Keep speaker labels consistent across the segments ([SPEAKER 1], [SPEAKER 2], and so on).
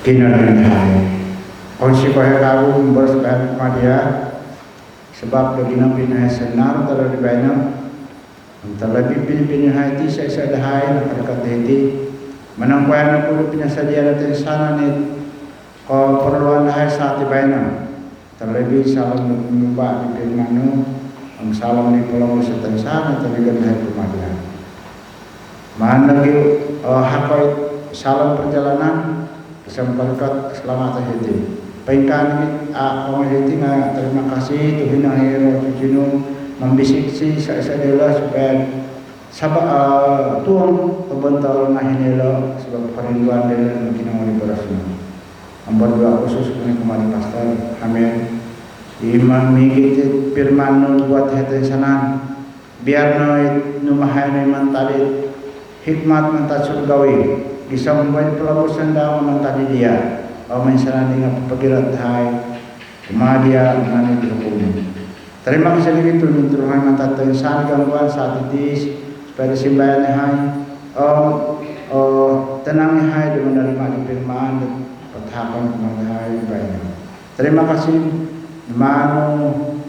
[SPEAKER 1] kinarindhay. Konsi kaya kagu members kaya kumadia sebab dagina pinah senar terlalu banyak terlebih pinah hati saya dahai nak dekat hati menang kaya nak kudu pinah sadia datang sana ni kau perluan dahai saat banyak terlebih salam mengubah di firmanu ang salam ni pulau setang sana terlebih dahai kumadia mana lagi hakai salam perjalanan berkat selamat hati. Pengkan orang hati terima kasih Tuhan Hero Cicino membisik si saya dela supaya sabak tuang kebentar ngahinela sebab perinduan dela mungkin orang berasnya. Ambar doa khusus kami kemarin pastor. Amin. Imam mengikuti firman buat hati sanan biar nu mahai mentali hikmat mentat surgawi bisa membuat pelabuhan dalam mentadi dia amin sana dengan pegirat hai kemudian mengenai dihukum. Terima kasih begitu mintuhan mentat insan gangguan saat itu supaya simbayan hai tenang hai dengan menerima firman petahapan kemudian hai banyak. Terima kasih manu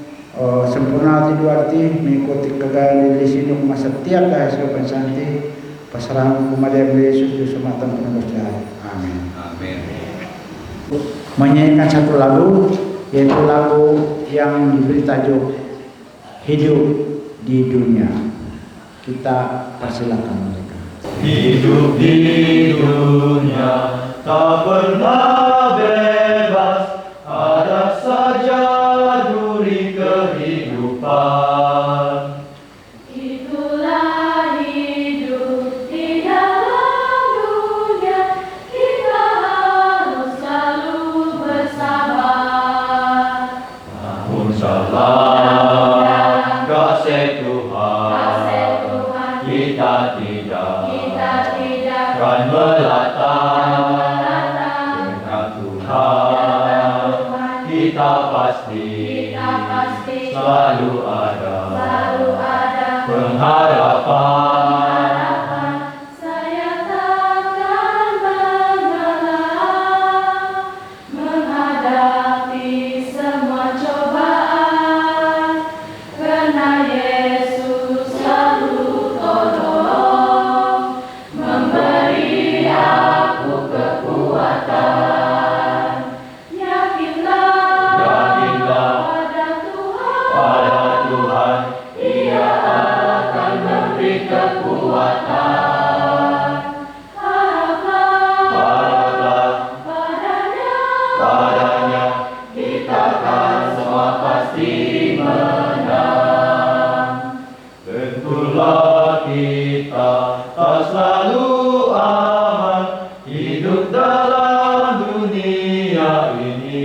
[SPEAKER 1] sempurna di arti mengikuti kegagalan di sini masa setiap dah sebagai santi pasrah kepada Yesus di sematan penebus jahat. Amin.
[SPEAKER 2] Amin.
[SPEAKER 1] Menyanyikan satu lagu yaitu lagu yang diberi tajuk Hidup di Dunia. Kita persilakan mereka.
[SPEAKER 3] Hidup di dunia tak pernah bebas, ada saja duri kehidupan. Kan melata dengan Tuhan kita pasti selalu ada pengharapan.
[SPEAKER 4] Saya takkan mengalah menghadapi semua cobaan karena Yesus selalu tolong memberi aku kekuatan. Yakinlah pada Tuhan, Ia akan memberi kekuatan. Haraplah padanya, kita kan semua pasti menang.
[SPEAKER 3] Tentulah kita tak selalu aman hidup dalam dunia ini.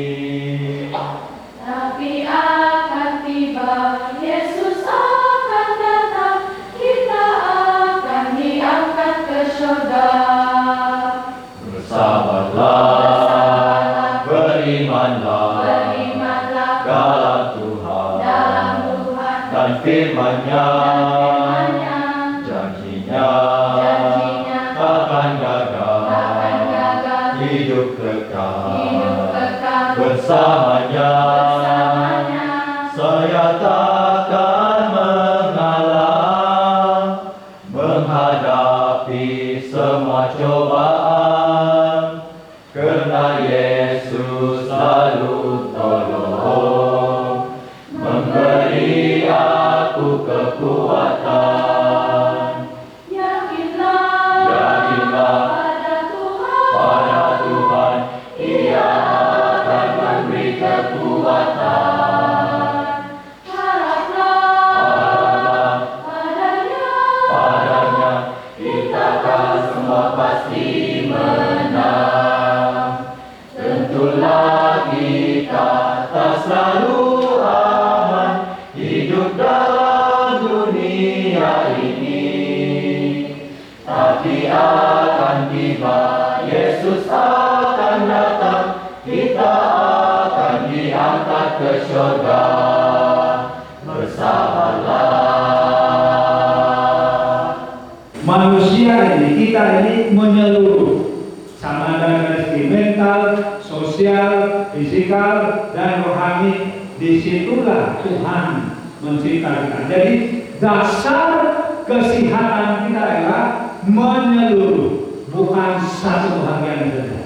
[SPEAKER 4] Tapi akan tiba, Yesus akan datang, kita akan diangkat ke surga.
[SPEAKER 3] Bersabarlah, berimanlah dalam Tuhan dan firman-Nya, janjinya takkan gagal, hidup kekal bersamanya. Saya takkan mengalah menghadapi semua cobaan karena Yesus selalu tolong memberi aku kekuatan. Yakinlah pada Tuhan, Ia akan memberi kekuatan. Haraplah padanya, kita kan semua pasti menang. Tentulah kita tak selalu aman hidup dalam dunia ini. Tapi akan tiba, Yesus akan datang, kita akan diangkat ke surga. Bersabarlah.
[SPEAKER 5] Manusia ini, kita ini menyeluruh, sama dengan segi mental,
[SPEAKER 2] sosial, fisikal, dan rohani. Disitulah Tuhan mencipta kita. Jadi dasar kesehatan kita adalah menyeluruh, bukan satu bagian saja.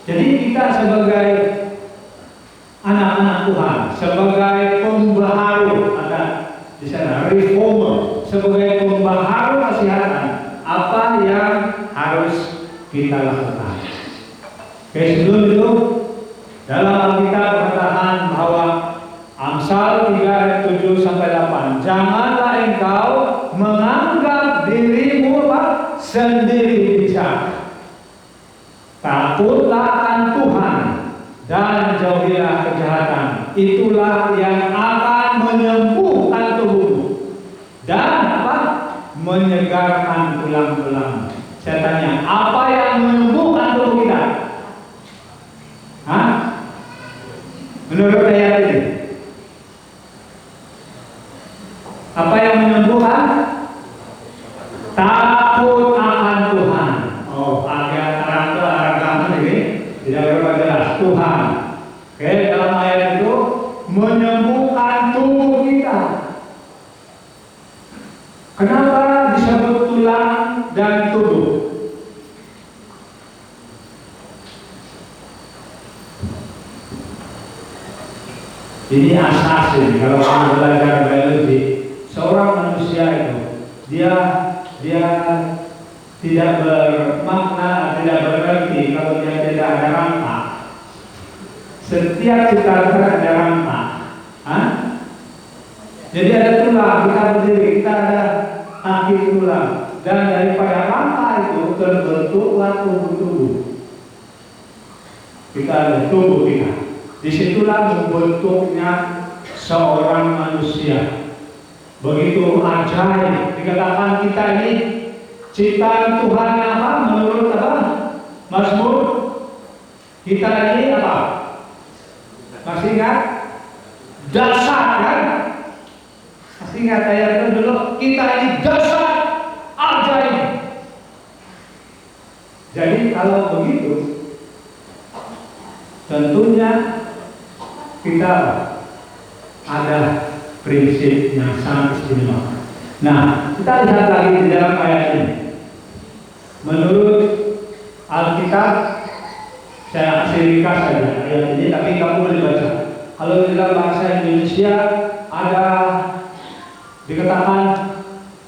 [SPEAKER 2] Jadi kita sebagai anak-anak Tuhan, sebagai pembaharu, ada di sana reformer, sebagai pembaharu kesehatan, apa yang harus kita lakukan? Oke, sebelum itu dalam Alkitab berkatakan bahwa Amsal 3 ayat 7 sampai 8, janganlah engkau menganggap dirimu sendiri bijak. Takutlah akan Tuhan dan jauhilah kejahatan. Itulah yang akan menyembuhkan tubuhmu dan menyegarkan tulang-tulang. Saya tanya, apa yang menyembuhkan tubuh kita? Hah? Menurut ayat ini, apa yang menyembuhkan? Takut akan Tuhan. Oh, agak terang ini tidak berubah jelas. Tuhan. Oke, dalam ayat itu menyembuhkan tubuh kita. Kenapa disebut tulang dan tubuh? Ini asas ini. Kalau kamu belajar biologi, seorang manusia itu dia tidak bermakna, tidak berarti kalau dia tidak ada rangka. Setiap kita ada rangka. Jadi ada tulang, kita berdiri, kita ada kaki tulang, dan daripada rangka itu terbentuklah tubuh. Kita ada tubuh kita. Disitulah membentuknya seorang manusia. Begitu ajaib. Dikatakan kita ini ciptaan Tuhan apa? Menurut apa? Mazmur. Kita ini apa? Masih ingat? Dasar kan? Masih ingat ayat itu dulu? Kita ini dasar ajaib. Jadi kalau begitu, tentunya kita ada prinsip yang sangat istimewa. Nah, kita lihat lagi di dalam ayat ini. Menurut Alkitab, saya kasih ringkas saja ayat ini, tapi kamu boleh baca. Kalau di dalam bahasa Indonesia ada dikatakan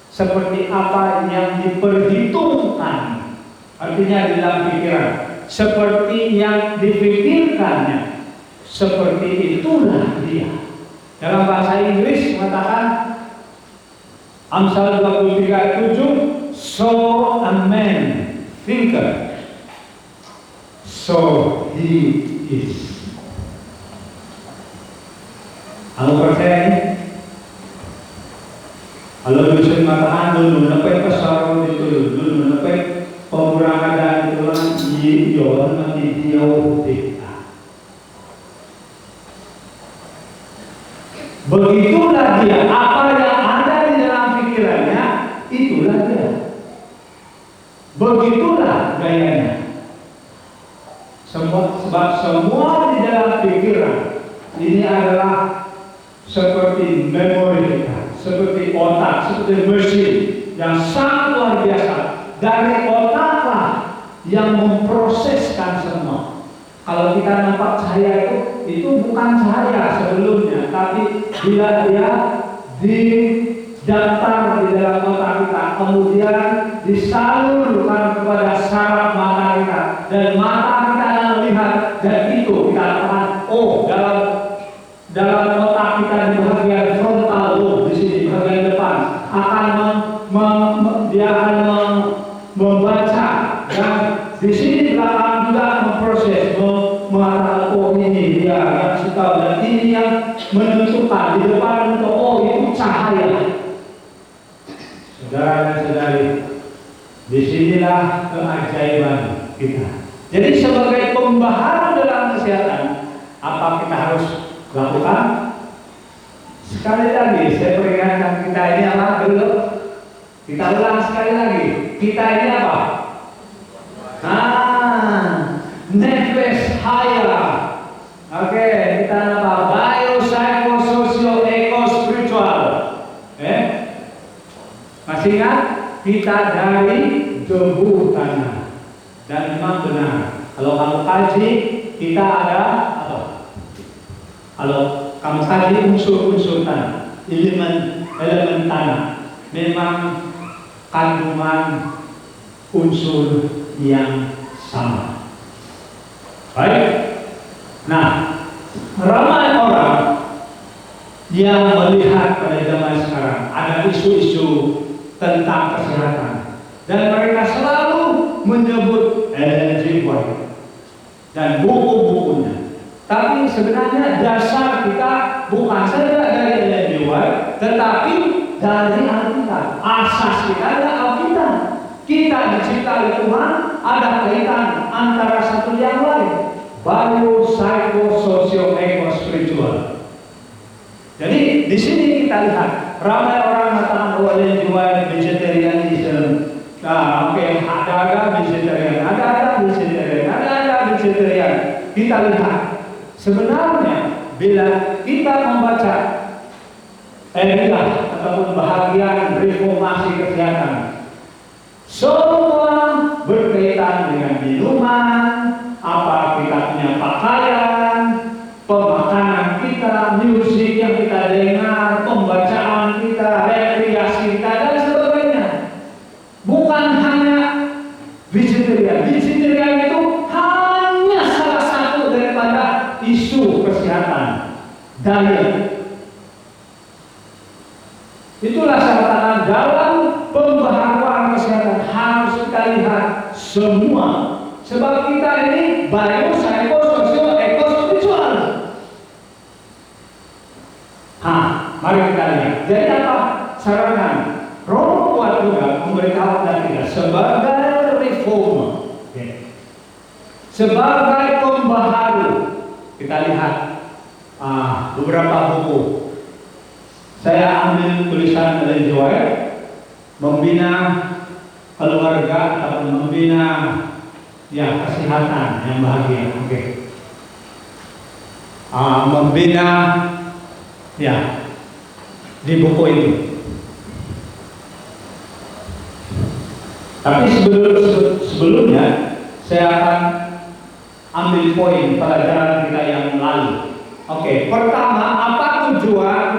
[SPEAKER 2] seperti apa yang diperhitungkan, artinya di dalam pikiran, seperti yang dipikirkannya, seperti itulah dia. Dalam bahasa Inggris mengatakan Amsal 23:7, so a man thinketh, so he is. Kamu percaya ini? Kalau dosen mengatakan dulu menepek pasar itu, dulu menepek pengurangan dan itulah iyon nanti jauh kita. Begitulah dia, apa yang ada di dalam pikirannya, itulah dia. Begitulah gayanya. Sebab semua di dalam pikiran ini adalah seperti memori kita, seperti otak, seperti mesin yang sangat luar biasa. Dari otaklah yang memproseskan semua. Kalau kita nampak cahaya itu bukan cahaya sebelumnya, tapi bila dia didaftar di dalam otak kita, kemudian disalurkan kepada saraf mata kita, dan mata kita akan melihat, dan itu kita akan dalam otak kita di bagian frontal lobe di sini, bagian depan akan dia akan membaca, dan di sini belakang juga memproses, mengatakan ini dia yang suka, dan ini yang menentukan di depan untuk itu cahaya. Saudara dan saudari, disinilah keajaiban kita. Jadi sebagai pembaharu dalam kesehatan, apa kita harus lakukan? Sekali lagi saya peringatkan, kita ini apa dulu? Kita ulang sekali lagi. Kita ini apa? Nefes haya Masih ingat? Kita dari debu tanah. Dan memang benar. Kalau kamu kaji, kita ada apa? Kalau kamu kaji unsur-unsur tanah, elemen tanah, memang kandungan unsur yang sama. Baik. Nah, ramai orang yang melihat pada zaman sekarang ada isu-isu tentang kesehatan dan mereka selalu menyebut Ellen G. White dan buku-bukunya. Tapi sebenarnya dasar kita bukan saja dari Ellen G. White, tetapi dari Alkitab. Asas kita adalah Alkitab. Kita dicipta oleh Tuhan, ada kaitan antara satu yang lain. Bio, psycho, sosio, eko, spiritual. Jadi di sini kita lihat ramai orang mengatakan bahwa Ellen G. White vegetarianism. Nah, oke, ada vegetarian, ada vegetarian. Kita lihat sebenarnya bila kita membaca ataupun bahagian reformasi kesehatan, semua berkaitan dengan minuman, apa kita punya pakaian, pemakanan kita, musik yang kita dengar, pembacaan kita, rekreasi kita dan sebagainya. Bukan hanya vegetarian. Vegetarian itu hanya salah satu daripada isu kesehatan, diet. Itulah saya katakan dalam pembaharuan kesehatan harus kita lihat semua. Sebab kita ini bio, psycho, sosio, eko, spiritual. Mari kita lihat. Jadi apa sarankan? Roh kuat juga memberitahu kita sebagai reformer, sebagai pembaharu. Kita lihat beberapa buku. Saya ambil tulisan Ellen G. White, membina keluarga atau membina kesehatan yang bahagia. Membina di buku itu. Tapi sebelumnya saya akan ambil poin pelajaran kita yang lalu. Pertama, apa tujuan?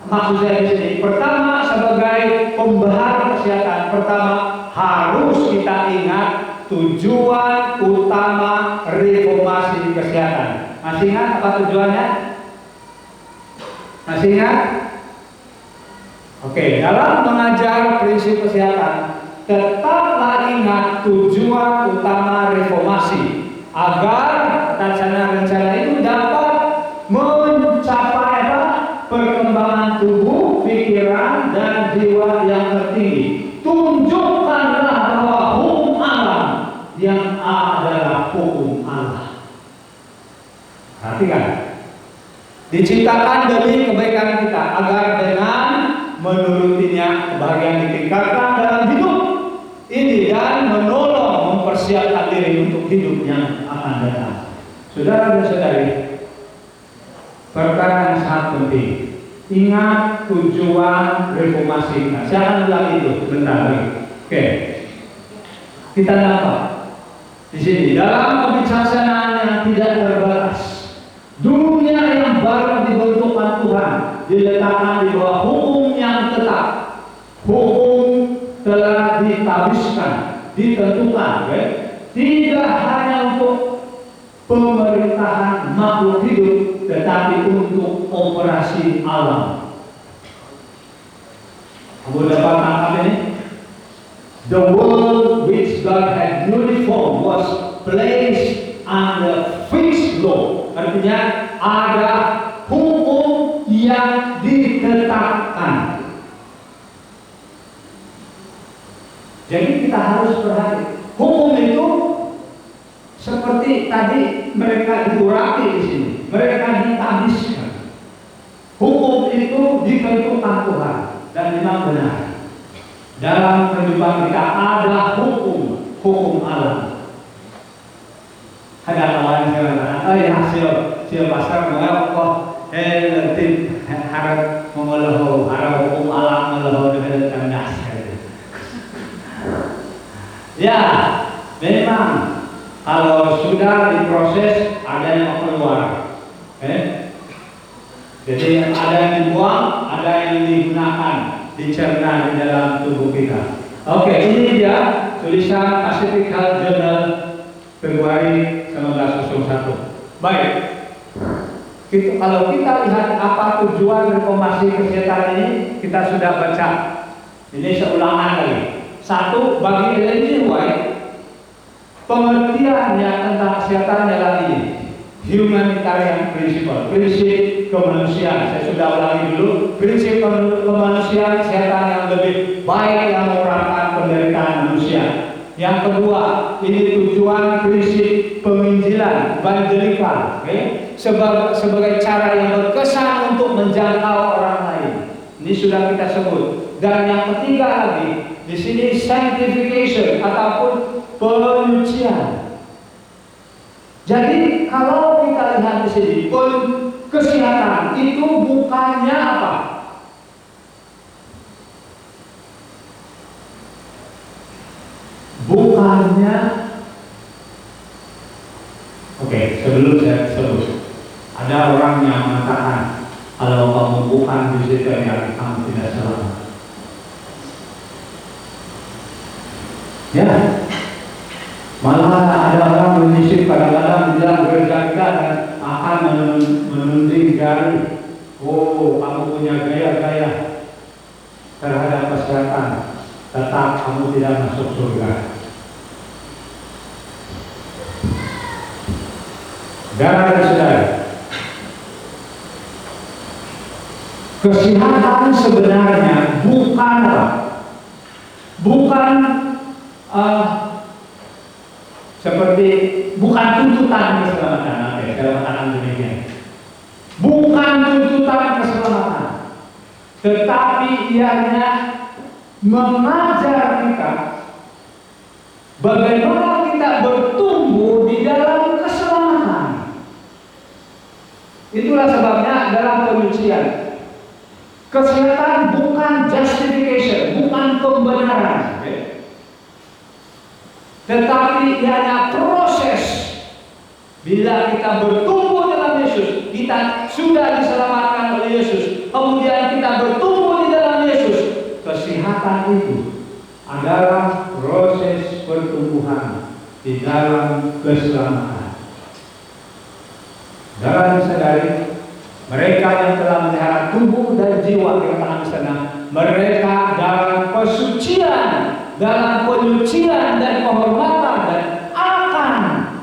[SPEAKER 2] Maksud saya di sini, pertama sebagai pembaharu kesehatan, pertama harus kita ingat tujuan utama reformasi kesehatan. Masih ingat apa tujuannya? Masih ingat? Dalam mengajar prinsip kesehatan, tetaplah ingat tujuan utama reformasi agar rencana itu dapat mencapai perkembangan tubuh, pikiran, dan jiwa yang tertinggi. Tunjukkanlah bahwa hukum alam yang adalah hukum Allah. Perhatikan, diciptakan demi kebaikan kita agar dengan menurutinya kebahagiaan ditingkatkan dalam hidup ini dan menolong mempersiapkan diri untuk hidup yang akan datang. Saudara dan saudari, perkara yang sangat penting. Ingat tujuan reformasi kita. Saya akan ulang itu sebentar lagi. Kita dapat di sini dalam kebijaksanaan yang tidak terbatas, dunia yang baru dibentukkan Tuhan diletakkan di bawah hukum yang tetap. Hukum telah ditabiskan, ditentukan, tidak hanya untuk pemerintahan makhluk hidup, tetapi untuk operasi alam. Kamu dapat tangkap ini? The world which God had newly formed was placed under fixed law. Artinya ada hukum yang ditetapkan. Jadi kita harus perhati. Hukum itu seperti tadi mereka diurapi di sini, mereka ditabiskan. Hukum itu ditentukan Tuhan dan memang benar. Dalam kehidupan kita ada hukum alam. Ada kawan saya katakan, hasil pasar mengaku nanti harap mengeluh, harap hukum alam mengeluh dengan kandas. Ya, memang kalau sudah diproses ada yang mau keluar. Jadi ada yang dibuang, ada yang digunakan, dicerna di dalam tubuh kita. Oke, ini dia tulisan Pacific Health Journal Februari 1901. Baik, kalau kita lihat apa tujuan reformasi kesehatan ini, kita sudah baca. Ini seulangan lagi. Satu, bagi Ellen G. White, pengertiannya tentang kesehatan adalah ini: humanitarian principle, prinsip kemanusiaan. Saya sudah ulangi dulu, prinsip kemanusiaan kesehatan yang lebih baik yang mengurangkan penderitaan manusia. Yang kedua, ini tujuan prinsip penginjilan, evangelikal, sebagai cara yang berkesan untuk menjangkau orang lain. Ini sudah kita sebut. Dan yang ketiga lagi, di sini sanctification ataupun penyucian. Jadi kalau kita lihat di sini, kesehatan itu bukannya apa? Bukannya, oke, sebelum saya sebut, ada orang yang mengatakan kalau kamu bukan vegetarian, kamu tidak selamat. Ya, malah ada orang menyisip kadang-kadang bilang gereja kita akan menuding jari. Oh, kamu punya gaya-gaya terhadap kesehatan, tetap kamu tidak masuk surga. Saudara dan saudara, kesehatan sebenarnya bukan apa? Bukan tuntutan keselamatan. Oke, saya katakan demikian. Bukan tuntutan keselamatan, tetapi ianya mengajar kita bagaimana kita bertumbuh di dalam keselamatan. Itulah sebabnya dalam penyucian, kesehatan bukan justification, bukan pembenaran. Tetapi ianya proses. Bila kita bertumbuh dalam Yesus, kita sudah diselamatkan oleh Yesus, kemudian kita bertumbuh di dalam Yesus. Kesehatan itu adalah proses pertumbuhan di dalam keselamatan. Dan sadari, mereka yang telah melihara tubuh dan jiwa yang tahan sana, mereka dalam pesucian, dalam penyucian dan penghormatan, dan akan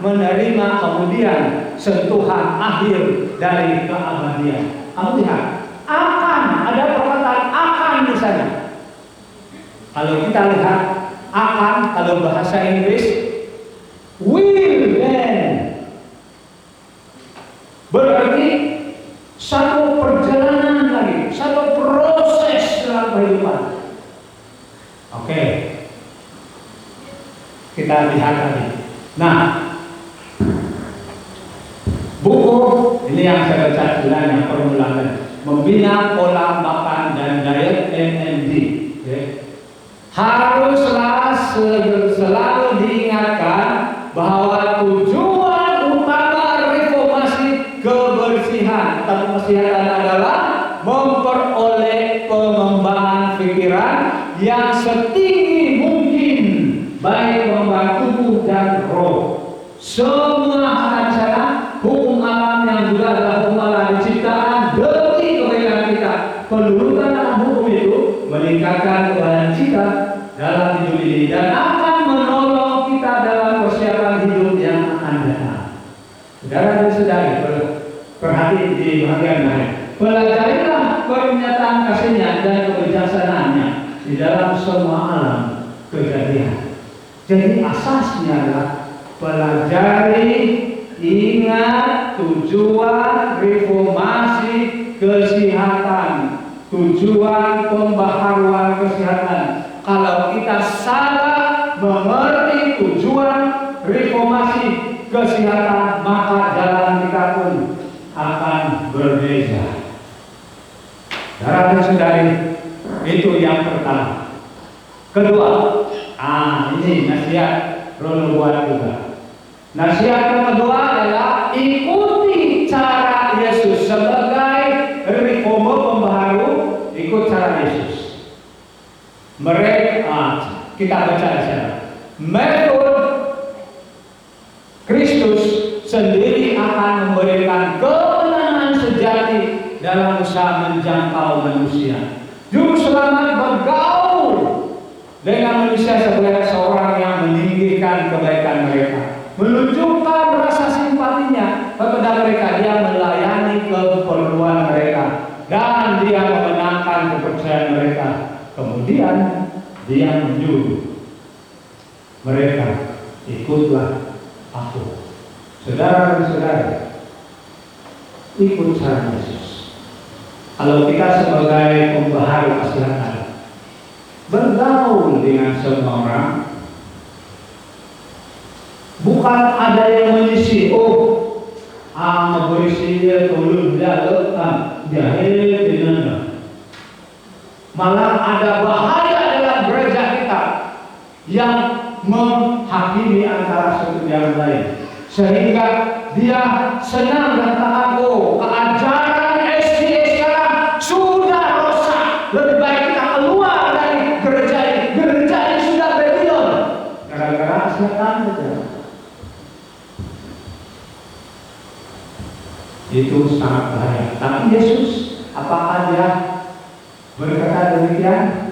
[SPEAKER 2] menerima kemudian sentuhan akhir dari keabadian. Kamu lihat, akan, ada perkataan akan di sana. Kalau kita lihat akan, kalau bahasa Inggris will then, berarti satu perjalanan lagi, satu proses dalam kehidupan. Oke. Kita lihat lagi. Nah, buku ini yang saya baca sebenarnya permulaan, membina pola makan dan diet MMD. Haruslah selalu diingatkan bahwa tujuan utama reformasi kebersihan atau kesehatan adalah memperoleh pengembangan pikiran yang setinggi mungkin, baik pengembangan tubuh dan roh. Semua akan sana hukum alam yang juga adalah hukum alam ciptaan demi kebaikan kita. Penurutan dalam hukum itu meningkatkan kebahagiaan kita dalam hidup ini dan akan menolong kita dalam persiapan hidup yang akan datang. Saudara dan saudari, perhati di bagian lain. Pelajarilah pernyataan kasihnya dan kebijaksanaannya di dalam semua alam kejadian. Jadi asasnya adalah pelajari, ingat tujuan reformasi kesehatan, tujuan pembaharuan kesehatan. Kalau kita salah mengerti tujuan reformasi kesehatan, maka jalan kita pun akan berbeda. Saudara dan saudari, itu yang pertama. Kedua, Ini nasihat Rono buat juga. Nasihat yang kedua adalah ikuti cara Yesus sebagai reformer pembaharu, ikut cara Yesus. Mereka kita baca di sana. Menurut Kristus sendiri akan memberikan kemenangan sejati dalam usaha menjangkau manusia. Juru selamat bergaul dengan manusia sebagai seorang yang meninggikan kebaikan mereka, menunjukkan rasa simpatinya kepada mereka. Dia melayani keperluan mereka dan dia memenangkan kepercayaan mereka. Kemudian dia menyuruh mereka, ikutlah aku. Saudara dan saudara, ikut cara Yesus. Kalau kita sebagai pembaharu masyarakat bergaul dengan semua orang, bukan ada yang mengisi, berisi dia tolong jahil dengan. Malah ada bahaya dalam gereja kita yang menghakimi antara satu yang lain, sehingga dia senang dan takut keajaran SDA sekarang sudah rusak. Lebih baik kita keluar dari gereja ini. Gereja ini sudah Babylon gara-gara setan saja. Itu sangat bahaya. Tapi Yesus, apakah dia berkata demikian?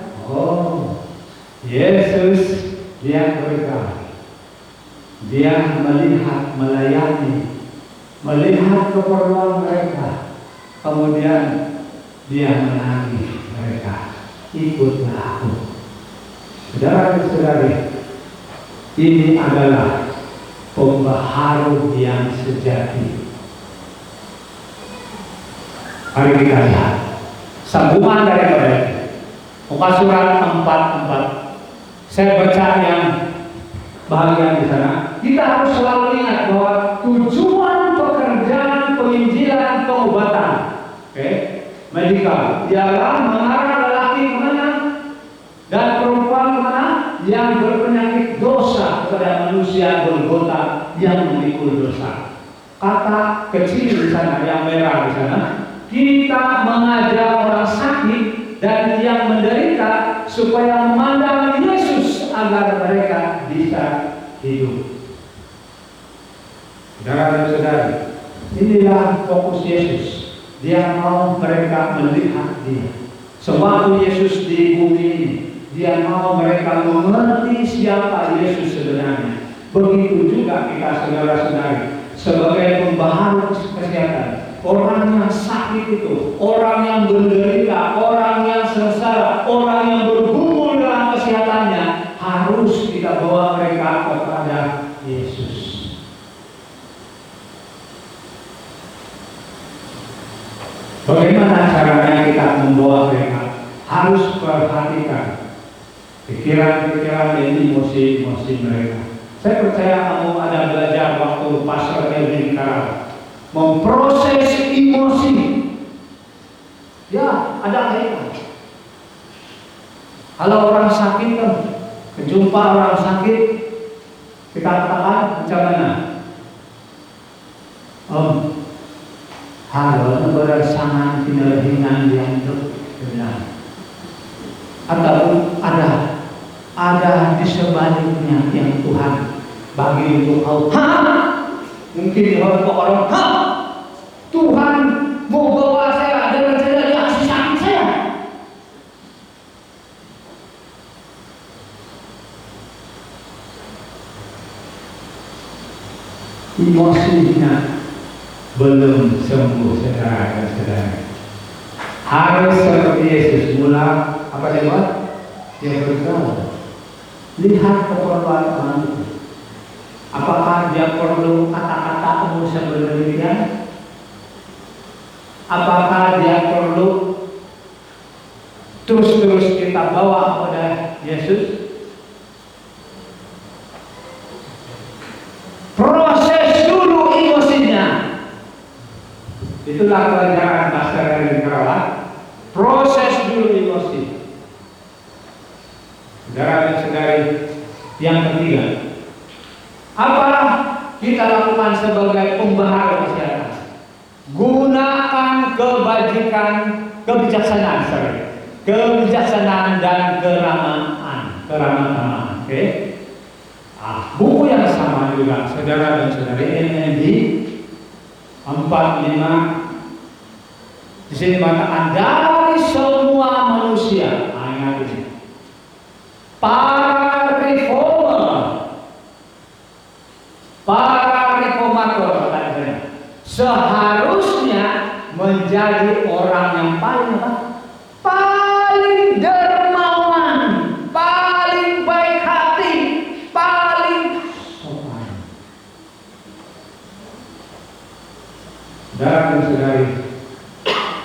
[SPEAKER 2] Yesus dia berkata, dia melihat, melayani, melihat keperluan mereka, kemudian dia menagih mereka, ikutlah aku. Saudara dan saudari, ini adalah pembaharu yang sejati. Mari kita lihat sambungan daripada muka surat 4:4. Saya baca yang bahagian di sana. Kita harus selalu ingat bahwa tujuan pekerjaan penginjilan pengobatan, medikal, ialah mengarah lelaki kemana dan perempuan kemana yang berpenyakit dosa kepada manusia Golgota yang memikul dosa. Kata kecil di sana, yang merah di sana, kita mengajak orang sakit dan yang menderita supaya memandang Yesus agar mereka bisa hidup. Saudara dan saudari, inilah fokus Yesus. Dia mau mereka melihat Dia. Sewaktu Yesus di bumi ini, Dia mau mereka mengerti siapa Yesus sebenarnya. Begitu juga kita, saudara-saudari, sebagai pembaharu kesehatan. Orang yang sakit itu, orang yang menderita, orang yang sengsara, orang yang bergumul dalam kesehatannya, harus kita bawa mereka kepada Yesus. Bagaimana caranya kita membawa mereka? Harus perhatikan pikiran-pikiran dan emosi-emosi mereka. Saya percaya kamu ada belajar waktu Pastor Elvin Karang memproses emosi. Ya, ada kaitan. Kalau orang sakit kan, kejumpa orang sakit, kita katakan macam mana? Halo, beransangan pindahingan yang benar. Ataupun ada di sebaliknya yang Tuhan bagi untuk kau. Mungkin orang Tuhan mau bawa saya dengan saya di kasih sakit saya. Emosinya belum sembuh, saudara dan saudara. Harus seperti Yesus mula apa dia buat? Dia bergaul. Lihat keperluan orang itu. Apakah dia perlu kata-kata umum sebenarnya? Apakah dia perlu terus-terus kita bawa kepada Yesus? Proses dulu emosinya. Itulah pelajaran Pastor Elvin Karang. Proses dulu emosi. Saudara dan saudari, Yang ketiga, apa kita lakukan sebagai pembahara kesehatan? Gunakan kebijaksanaan dan keramahan. Oke? Buku yang sama juga, saudara dan saudari, NMB 45. Di sini mengatakan dari semua manusia, ingat ini, para reformator katanya, seharusnya menjadi orang yang paling dermawan, paling baik hati, paling sopan. Saudara dan saudari,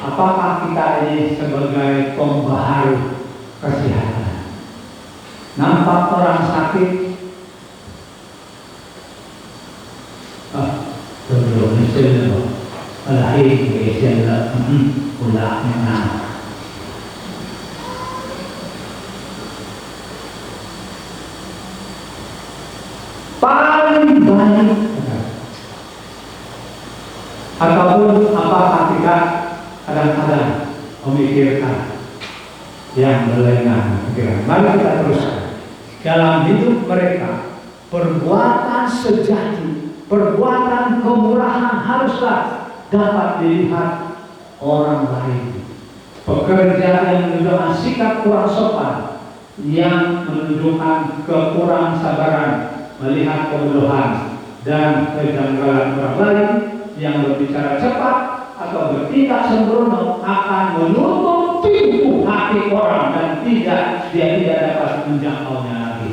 [SPEAKER 2] apakah kita ini sebagai pembaharu kesehatan? Nampak orang sakit, paling baik. Ataupun apakah kita kadang-kadang memikirkan yang berlainan pikiran? Mari kita teruskan. Dalam hidup mereka, perbuatan sejati, perbuatan kemurahan haruslah dapat dilihat orang lain. Pekerjaan yang menunjukkan sikap kurang sopan, yang menunjukkan kekurang sabaran, melihat kebodohan dan kejanggalan orang lain, yang berbicara cepat atau bertindak sembrono akan menutup pintu hati orang dan dia tidak dapat menjangkaunya lagi.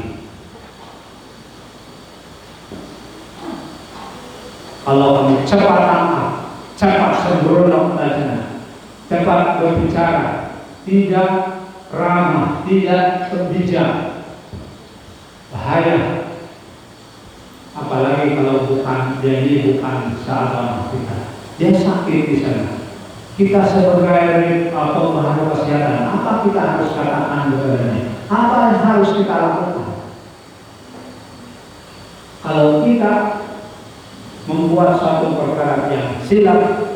[SPEAKER 2] Kalau kamu cepat tangkap, cepat sembrono saja, cepat berbicara, tidak ramah, tidak bijak, bahaya. Apalagi kalau bukan sahabat kita, dia sakit di sana. Kita sebagai pembaharu kesehatan, apa kita harus katakan kepadanya? Apa yang harus kita lakukan? Kalau kita membuat suatu perkara yang silap,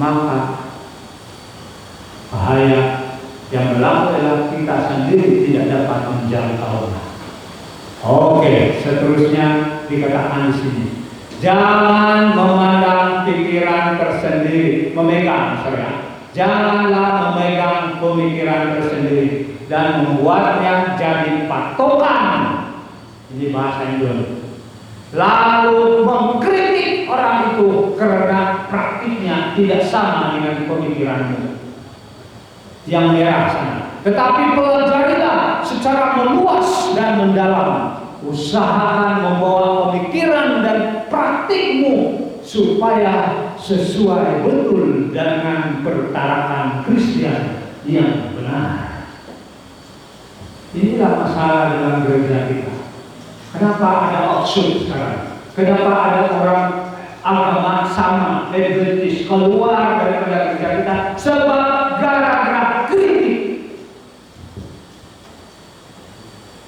[SPEAKER 2] maka bahaya yang berlaku adalah kita sendiri tidak dapat menjangkaunya. Oke, seterusnya dikatakan di sini, jangan memandang pikiran tersendiri, janganlah memegang pemikiran tersendiri dan membuatnya jadi patokan. Ini bahasa Indonesia. Lalu mengkritik orang itu karena praktiknya tidak sama dengan pemikiranmu yang merah sana. Tetapi pelajarilah secara meluas dan mendalam. Usahakan membawa pemikiran dan praktikmu supaya sesuai betul dengan pertarakan Kristen yang benar. Inilah masalah dalam gereja kita. Kenapa ada outsource sekarang? Kenapa ada orang agama sama, Adventist keluar daripada gereja kita? Sebab gara-gara kritik,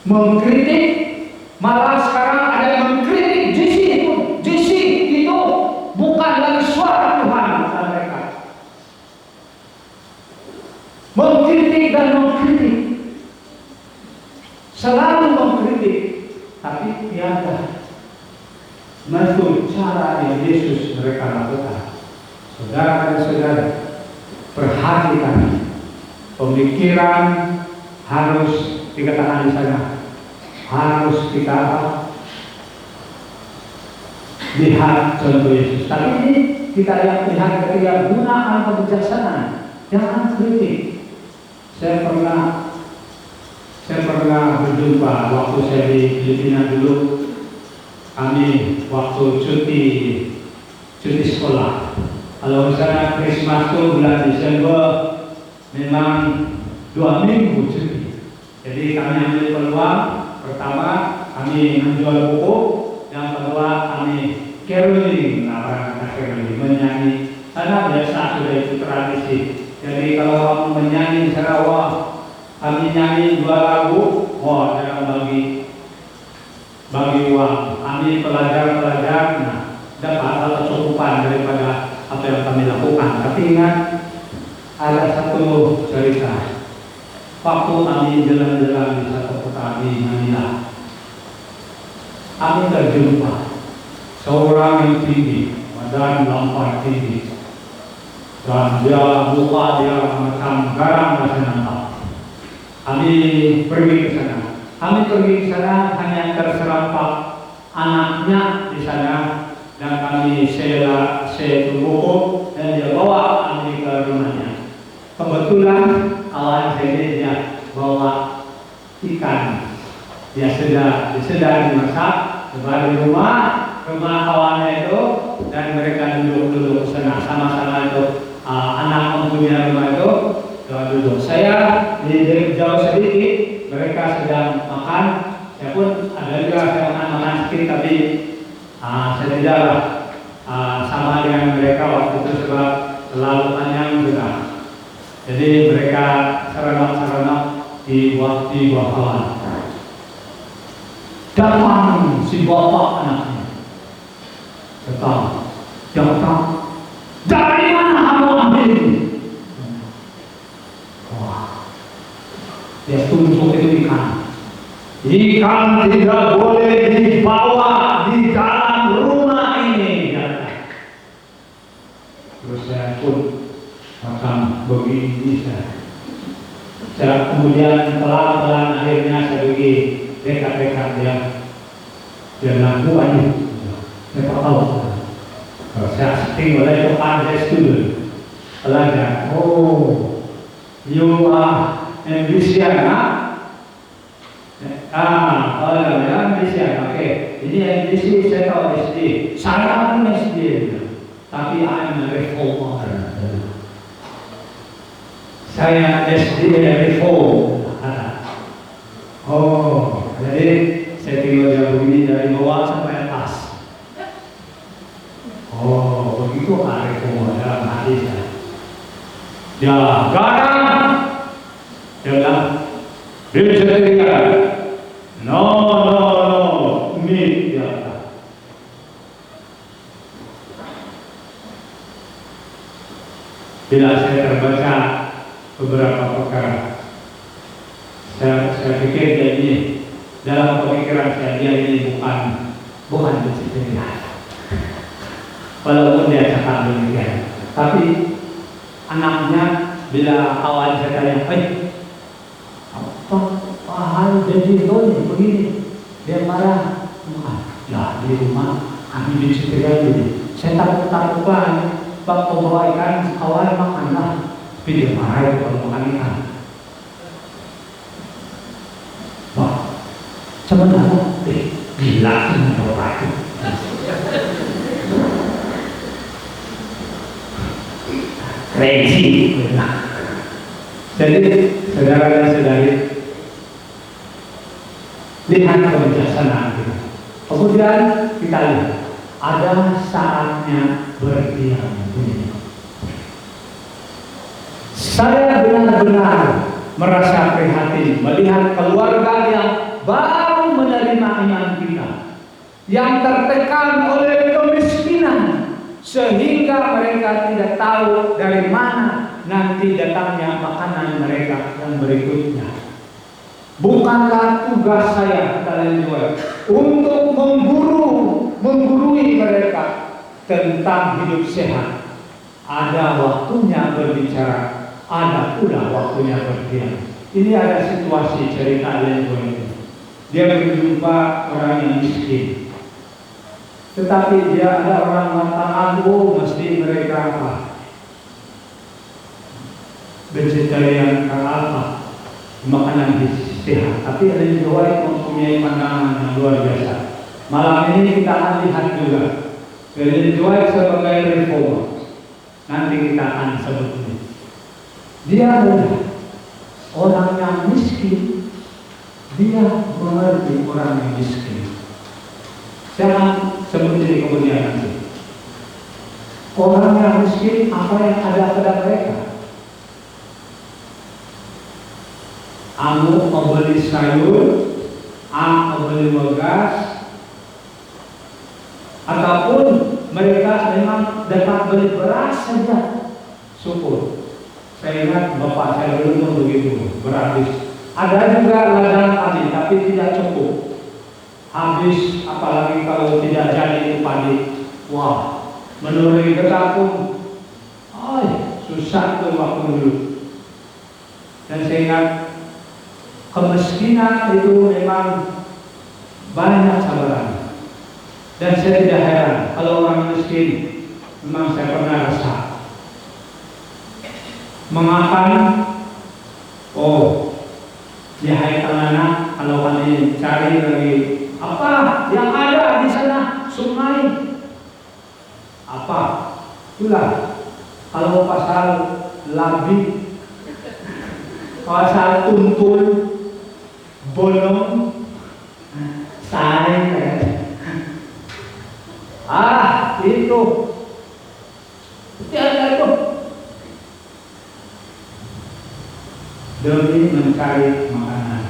[SPEAKER 2] mengkritik, malah sekarang ada yang mengkritik JC itu bukan dari suara Tuhan kata mereka. Mengkritik dan mengkritik, selalu mengkritik, tapi tiada menurut cara yang Yesus mereka lakukan. Saudara dan saudara, perhatikan, pemikiran harus dikatakan di sana, harus kita lihat contoh Yesus. Tapi ini kita yang lihat ketika gunakan kebijaksanaan, jangan kritik. Saya pernah berjumpa waktu saya di Filipina dulu. Kami waktu cuti sekolah. Kalau misalnya Krismas itu bulan Desember, memang 2 minggu cuti. Jadi kami ambil peluang. Pertama, kami menjual buku. Yang kedua, kami caroling, menyanyi. Karena biasa sudah itu tradisi. Jadi kalau kamu menyanyi di Sarawak, kami nyanyi 2 lagu, dalam bagi bagi uang. Kami pelajar-pelajar dapat kecukupan daripada apa yang kami lakukan. Tapi ingat, ada satu cerita. Waktu kami jalan-jalan di satu kota di Manila, kami terjumpa seorang yang tinggi, badan lampar tinggi, dan dia macam garang bahasa nampak. Kami pergi ke sana. Hanya terserempak anaknya di sana, dan kami saya tunggu dan dia bawa kami ke rumahnya. Kebetulan kawan saya dia bawa ikan. Dia sedang dimasak di rumah kawannya itu, dan mereka duduk sana sama-sama itu. Anak mempunyai rumah itu duduk. Saya di jauh sedikit, mereka sedang makan. Saya pun ada juga saya makan sedikit, tapi saya tidak sama dengan mereka waktu itu sebab terlalu panjang juga. Jadi mereka serenok di bawah kawan. Datang si bapak anaknya. Datang. Dari mana kamu ambil ini? Wah, dia tunjuk itu ikan. Ikan tidak boleh dibawa di dalam rumah ini. Terus saya pun macam begini saya kemudian pelan-pelan akhirnya saya pergi dekat-dekat dia bilang aja. Saya tahu. Saya setting oleh Tuhan, saya student pelajar. Oh, you are ambitious, ambitious. Oke, ini ambisi saya tahu SD. Saya pun SD, tapi I'm a reformer. Saya SD reform. Oh, jadi saya tinggal dia begini dari bawah sampai atas. Oh, begitu reform dalam hati saya. Ya, garang. Dia bilang, vegetarian. No, meat. Ya. Bila saya terbaca beberapa perkara, saya pikir dia ini dalam pemikiran saya dia ini bukan vegetarian. Walaupun dia cakap demikian, tapi anaknya bila kawan saya tanya, apa hal jadi begini, dia marah. Ya di rumah kami vegetarian ini. Saya takut bak membawa ikan kawan makanlah. Tapi dia marah itu kalau makan ikan. Wah, sebenarnya gila sih orang itu. Crazy. Jadi saudara dan saudari, lihat kebijaksanaan kita. Kemudian kita lihat ada saatnya berdiam diri. Saya benar-benar merasa prihatin melihat keluarga yang baru menerima iman kita, yang tertekan oleh kemiskinan, sehingga mereka tidak tahu dari mana nanti datangnya makanan mereka yang berikutnya. Bukanlah tugas saya, kalian juga, untuk menggurui mereka tentang hidup sehat. Ada waktunya berbicara, ada pula waktunya berdiam. Ini ada situasi cerita Lengo itu. Dia berjumpa orang yang miskin, tetapi dia ada orang mengatakan, mesti mereka apa? Vegetarian apa? Makanan sehat. Tapi Lengo itu mempunyai pandangan yang luar biasa. Malam ini kita akan lihat juga Lengo sebagai reformer. Nanti kita akan sebut ini. Dia adalah orang yang miskin. Dia mengerti orang yang miskin. Jangan sebut ini kemudian nanti. Orang yang miskin, apa yang ada pada mereka? Anu membeli sayur, membeli beras, beli beras saja syukur. Saya ingat bapak saya dulu begitu berhabis. Ada juga ladang padi tapi tidak cukup. Habis apalagi kalau tidak jadi itu padi. Wah, menurut kita pun susah tuh waktu dulu. Dan saya ingat kemiskinan itu memang banyak cabaran. Dan saya tidak heran kalau orang miskin, memang saya pernah rasa mengakan, ya hai anak, kalau kami cari lagi apa yang ada di sana, sungai, apa, itulah kalau pasal labi, pasal tuntul, bolong, saring, itu tiada itu demi mencari makanan.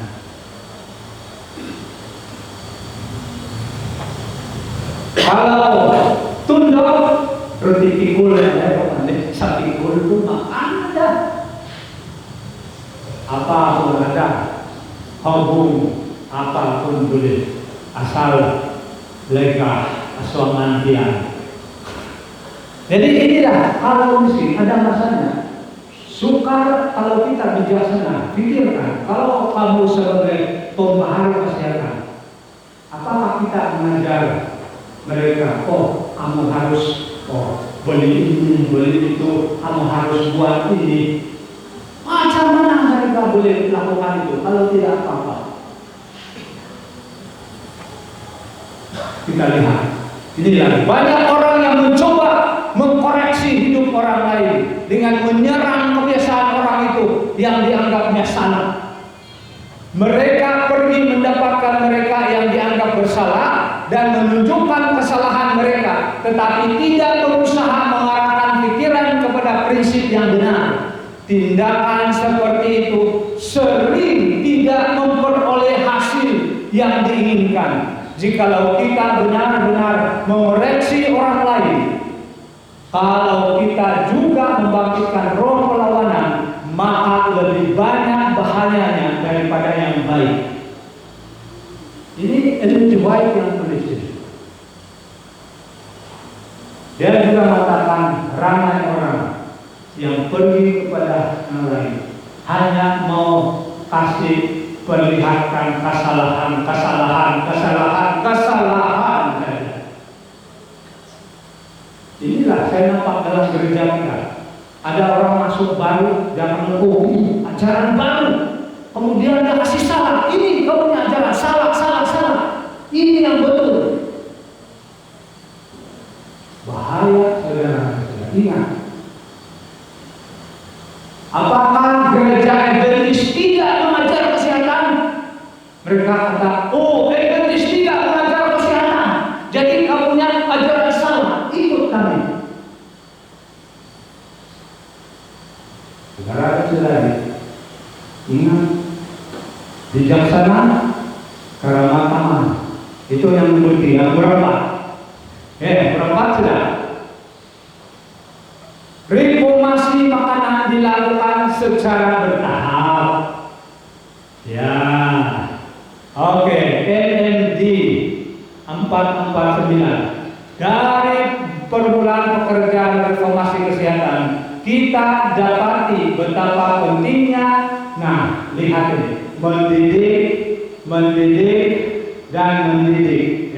[SPEAKER 2] Kalau tunduk roti pikul sapi pikul itu makan ada. Apapun ada, hubung apapun boleh, asal lega, asal mandian. Jadi inilah kalau miskin ada masanya. Sukar kalau kita bijaksana, pikirkan kalau kamu sebagai pembaharu kesehatan, apakah kita mengajar mereka, kamu harus beli ini, beli itu, kamu harus buat ini. Macam mana mereka boleh melakukan itu kalau tidak apa-apa? Kita lihat, inilah banyak orang yang mencoba mengkoreksi hidup orang lain dengan menyerang kebiasaan orang itu yang dianggapnya salah. Mereka pergi mendapatkan mereka yang dianggap bersalah dan menunjukkan kesalahan mereka, tetapi tidak berusaha mengarahkan pikiran kepada prinsip yang benar. Tindakan seperti itu sering tidak memperoleh hasil yang diinginkan. Jikalau kita benar-benar mengoreksi orang lain, kalau kita juga membangkitkan roh perlawanan, maka lebih banyak bahayanya daripada yang baik. Ini Ellen G. White yang tulis ini. Dia juga mengatakan ramai orang yang pergi kepada yang lain hanya mau kasih perlihatkan kesalahan saja. Inilah saya nampak dalam gereja kita. Ada orang masuk baru, dia menunggu ajaran baru. Kemudian dia kasih salah. Ini kau punya ajaran salah. Ini yang betul. Bahaya saudara. Ingat. Apakah gereja Adventist tidak mengajar kesehatan? Mereka kata, Adventist tidak mengajar kesehatan. Jadi kamu punya ajaran salah. Ikut kami. Saudara-saudari, ingat, bijaksana karena matang. Itu yang penting. Yang berempat. Berempat sudah. Reformasi makanan dilakukan secara bertahap. Ya. Oke, NMD 449. Dari permulaan pekerjaan reformasi kesehatan, kita dapati betapa pentingnya, lihat ini, mendidik dan mendidik.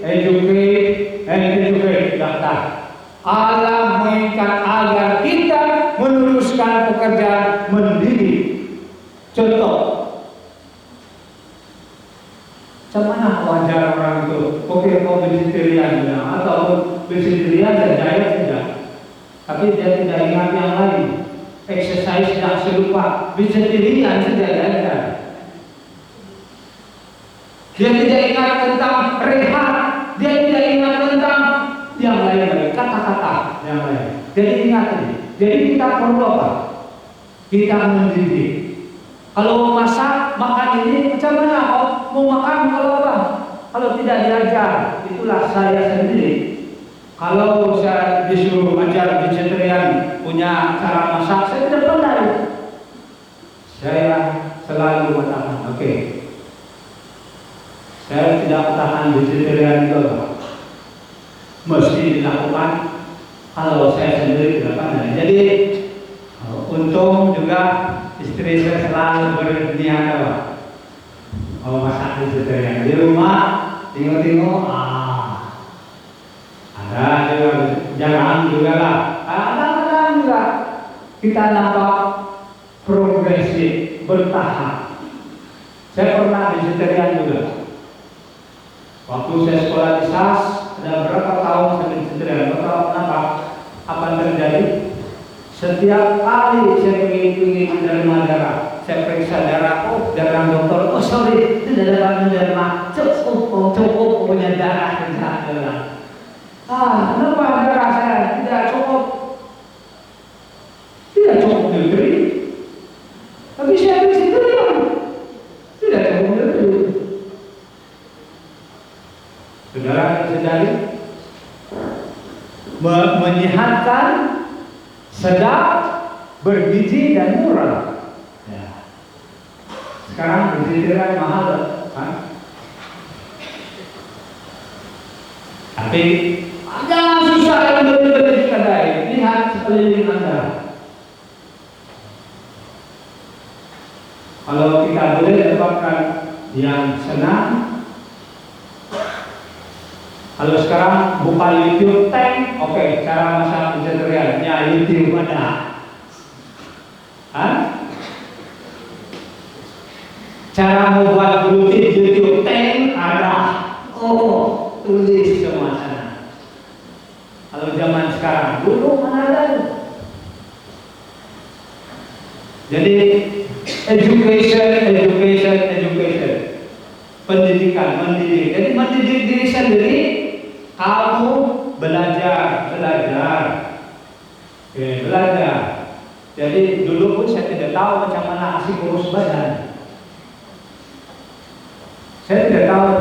[SPEAKER 2] Educate, daftar. Allah menginginkan agar kita meneruskan pekerjaan mendidik. Contoh, Bagaimana wajar orang itu? Oke, kau vegetarian atau vegetarian dan diet tidak, tapi dia tidak ingat yang lain. Exercise tidak serupa. Vegetarian tidak ada. Dia tidak ingat tentang rehat. Dia tidak ingat tentang yang lain, kata-kata yang lain. Jadi ingat ini. Jadi kita perlu apa? Kita mendidik. Kalau masak, makan ini macam mana? Mau makan kalau apa? Kalau tidak diajar, itulah saya sendiri. Kalau saya disuruh ajar vegetarian punya cara masak, saya tidak pandai. Saya selalu mengatakan, oke, saya tidak tahan vegetarian itu, mesti dilakukan. Kalau saya sendiri tidak pandai. Jadi untung juga istri saya selalu berniat masak vegetarian di rumah. Tengok-tengok, ada juga, jangan juga lah. Kadang-kadang juga kita nampak progresif, bertahap. Saya pernah vegetarian juga. Waktu saya sekolah di SAS, ada berapa tahun saya vegetarian. Tahu kenapa? Apa yang terjadi? Setiap kali saya pergi menerima darah, saya periksa darah, darah dokter, sorry, itu darah menerima, cukup punya darah darah. Kenapa darah saya tidak cukup? Tidak cukup nutri. Tapi saya vegetarian, tidak cukup nutri. Saudara sadari, menyehatkan, sedap, bergizi dan murah. Ya. Sekarang vegetarian mahal, kan? Tapi jangan susah yang beli-beli di kedai. Lihat sekeliling Anda. Kalau kita boleh dapatkan yang senang. Kalau sekarang buka YouTube tank, oke, cara masak vegetarian, ya YouTube ada. Cara membuat gluten YouTube tank ada. Tulis semua sana. Kalau zaman sekarang, dulu mana ada? Jadi education. Pendidikan, mendidik. Jadi mendidik diri sendiri. Kamu belajar. Belajar. Jadi dulu pun saya tidak tahu macam mana asik urus badan. Saya tidak tahu.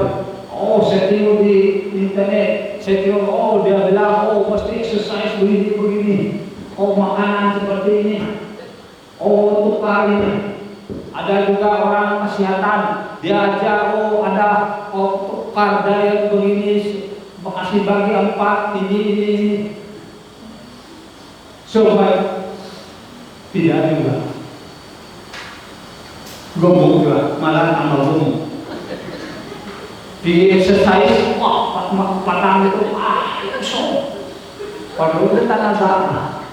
[SPEAKER 2] Saya tengok di internet. Saya tengok, dia bilang, pasti exercise begini. Makanan seperti ini. Tukar ini. Ada juga orang kesehatan. Dia ajar, ada tukar diet begini. Makasih bagi 4 ini. Coba tidak juga. Gemuk juga, malah tambah gemuk. Di exercise, patang itu, perlu tanah.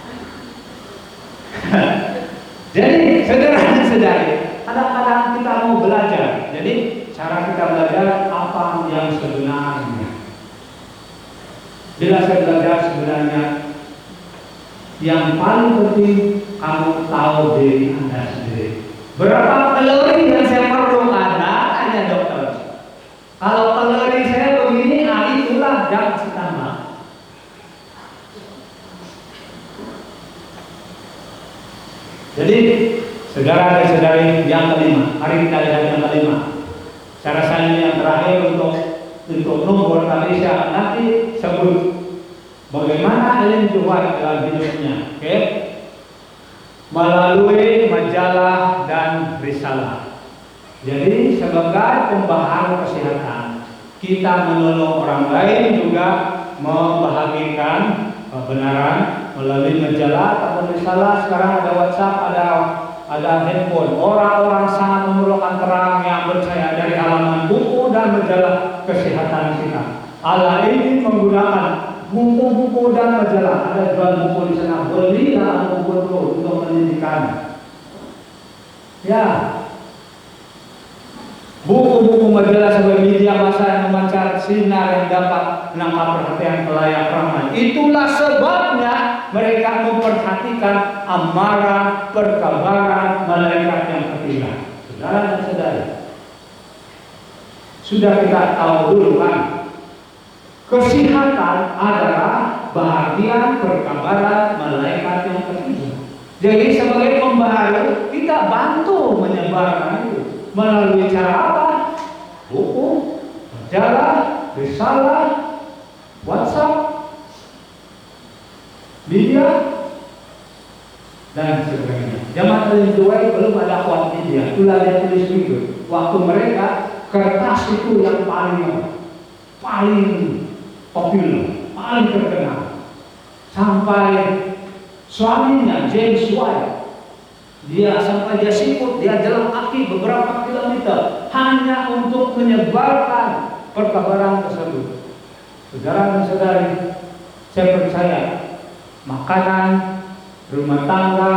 [SPEAKER 2] Jadi saudara-saudari, kadang-kadang kita mau belajar. Jadi cara kita belajar apa yang sebenarnya. Bila saya belajar sebenarnya, yang paling penting kamu tahu diri Anda sendiri. Berapa kalori yang saya perlu tanya dokter. Kalau kalori saya begini, itulah jangan ditambah. Jadi saudara dan saudari yang kelima, mari kita lihat yang kelima. Saya rasa ini yang terakhir untuk nomor tadi saya nanti sebut bagaimana Ellen G. White dalam hidupnya, oke? Melalui majalah dan risalah. Jadi sebagai pembaharu kesehatan, kita menolong orang lain juga membahagikan kebenaran melalui majalah atau risalah. Sekarang ada WhatsApp, ada handphone. Orang-orang sangat memerlukan terang yang percaya dari halaman buku dan majalah kesehatan kita. Allah ini menggunakan buku-buku dan majalah. Ada jual buku di sana. Belilah buku itu untuk pendidikan. Ya. Buku-buku majalah sebagai media massa yang memancar sinar yang dapat menangkap perhatian khalayak ramai. Itulah sebabnya mereka memperhatikan amaran perkabaran malaikat yang ketiga. Saudara dan saudari, sudah kita tahu dulu kan, kesehatan adalah bahagian perkabaran malaikat yang ketiga. Jadi sebagai pembaharu kita bantu menyebarkan itu. Melalui cara apa? Buku, majalah, risalah, WhatsApp, Lydia, dan sebagainya. Zaman Ellen G. White belum ada akhwat Lydia. Itulah dia tulis begitu. Waktu mereka kertas itu yang paling populer, paling terkenal. Sampai suaminya James White, dia siput, dia jalan kaki beberapa kilometer hanya untuk menyebarkan perkabaran tersebut. Saudara dan saudari, saya percaya makanan, rumah tangga,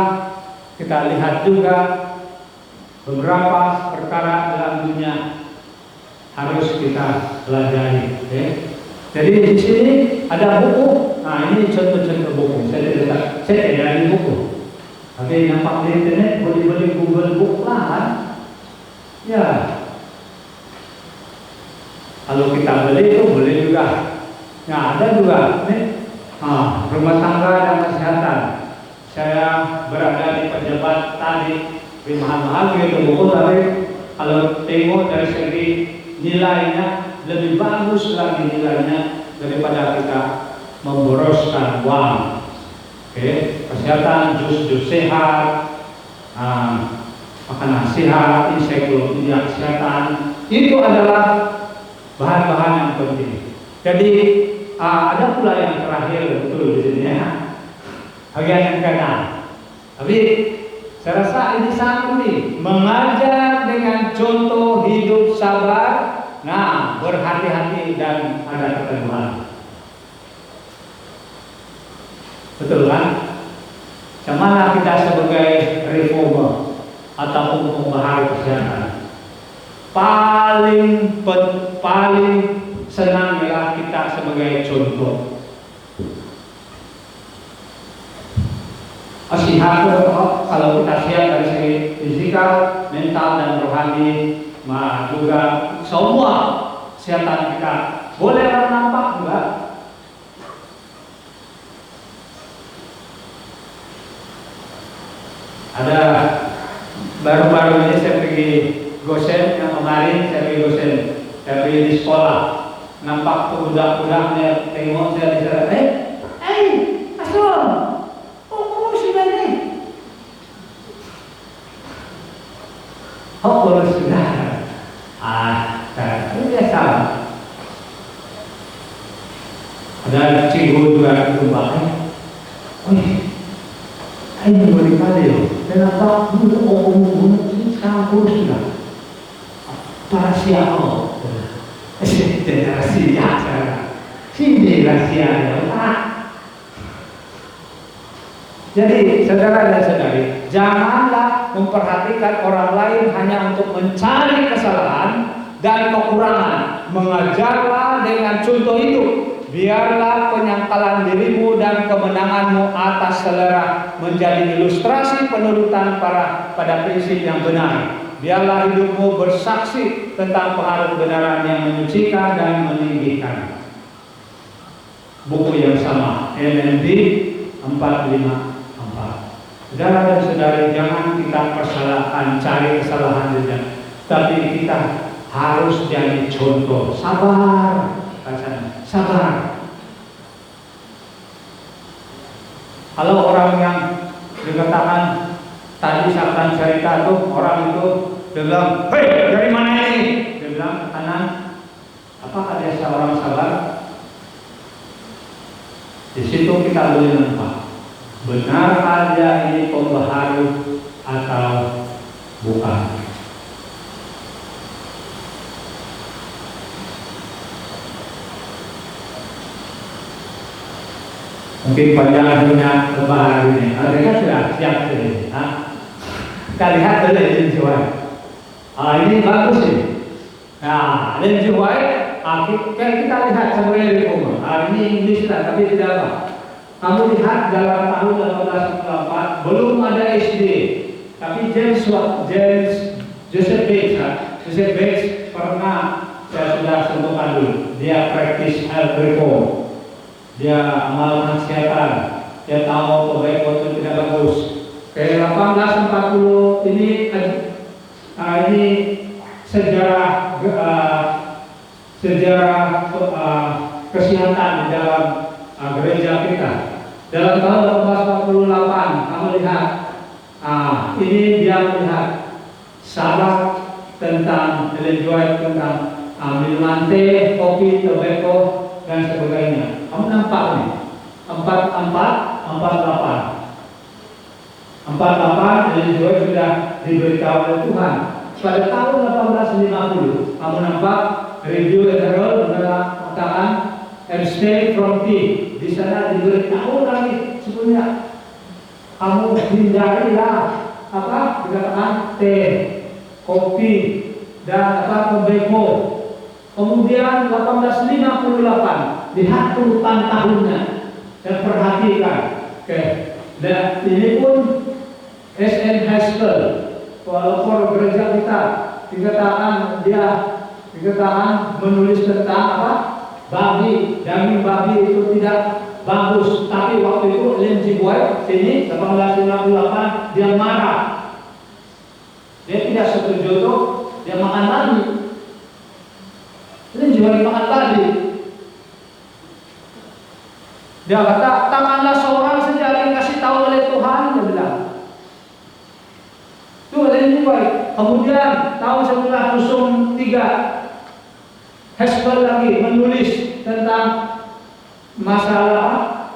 [SPEAKER 2] kita lihat juga beberapa perkara dalam dunia harus kita pelajari. Jadi di sini ada buku. Nah, ini contoh-contoh buku. Saya tidak ada buku. Tapi nampak di internet boleh beli Google Book lah kan? Ya. Kalau kita beli itu boleh juga. Nah, ada juga nih. Rumah tangga dan kesehatan. Saya berada di pejabat tadi, mahal-mahal gitu buku, tapi kalau tengok dari segi nilainya lebih bagus lagi nilainya daripada kita memboroskan uang. Kesehatan, jus sehat, makanan sehat, ensiklopedia kesehatan, itu adalah bahan-bahan yang penting. Jadi ada pula yang terakhir betul di sini ya, bagian yang kanan. Tapi saya rasa ini sangat penting, mengajar dengan contoh hidup sabar. Nah, berhati-hati dan ada keteguhan. Betul kan? Bagaimana kita sebagai reformer ataupun pembaharu kesehatan paling senang ialah kita sebagai contoh. Kalau kita siap dari segi fisikal, mental dan rohani, juga semua kesehatan kita boleh nampak juga. Ada baru-baru ini saya pergi gosen, yang kemarin saya pergi gosen, saya pergi di sekolah, nampak budak-budaknya, tengok saya di sana, Pastor, kamu sudah nih? Oh, sudah. Itu biasa. Ada cikgu juga berubah. Ini berkali loh. Kenapa dulu sekarang kurus sudah? Para siapa? Tidak rahasia sekarang. Sini rahasianya. Jadi saudara dan saudari, janganlah memperhatikan orang lain hanya untuk mencari kesalahan dan kekurangan. Mengajarlah dengan contoh hidup. Biarlah penyangkalan dirimu dan kemenanganmu atas selera menjadi ilustrasi penurutan pada prinsip yang benar. Biarlah hidupmu bersaksi tentang pengaruh kebenaran yang menyucikan dan meninggikan. Buku yang sama, MND 454. Saudara dan saudari, jangan kita persalahkan cari kesalahan saja, tapi kita harus jadi contoh. Sabar. Sabar. Kalau orang yang dikatakan tadi saya akan cerita tuh, orang itu dia bilang, hei dari mana ini? Dia bilang kanan. Apakah dia seorang sabar? Di situ kita boleh nampak benar aja ini pembaharu atau bukan. Mungkin panjang punya pembaharu ini. Mereka sudah siap ini. Kita lihat dulu Ellen G. White. Ini bagus ini. Nah, Ellen G. White, kita lihat sebenarnya reformer. Ini English lah, tapi tidak apa. Kamu lihat dalam tahun 1894 belum ada SD, tapi Joseph Bates pernah saya sudah sentuhkan dulu. Dia praktis health reform. Dia amal kesehatan, dia tahu kebaikan itu tidak bagus. Kayak 1840 ini sejarah kesehatan di dalam gereja kita. Dalam tahun 1848 kamu lihat, ini dia melihat syarat tentang Ellen G. White tentang minuman teh, kopi, tobacco dan sebagainya. Kamu nampak nih 48 Ellen G. White sudah diberitahu oleh Tuhan. Pada tahun 1850 kamu nampak Review and Herald mengatakan abstain from tea. Di sana diberitahu lagi sebelumnya kamu hindarilah dikatakan teh, kopi dan tobacco. Kemudian 1858 lihat urutan tahunnya dan perhatikan. Oke. Dan ini pun S.N. Haskell, pelopor gereja kita, dikatakan menulis tentang babi, daging babi itu tidak bagus. Tapi waktu itu Ellen G. White ini 1858 dia marah. Dia tidak setuju tuh dia makan babi. Ellen G. White makan babi. Dia kata, tanganlah seorang saja yang kasih tahu oleh Tuhan, dia bilang. Itu Ellen G. White. Kemudian tahun 1903 Haskell lagi menulis tentang masalah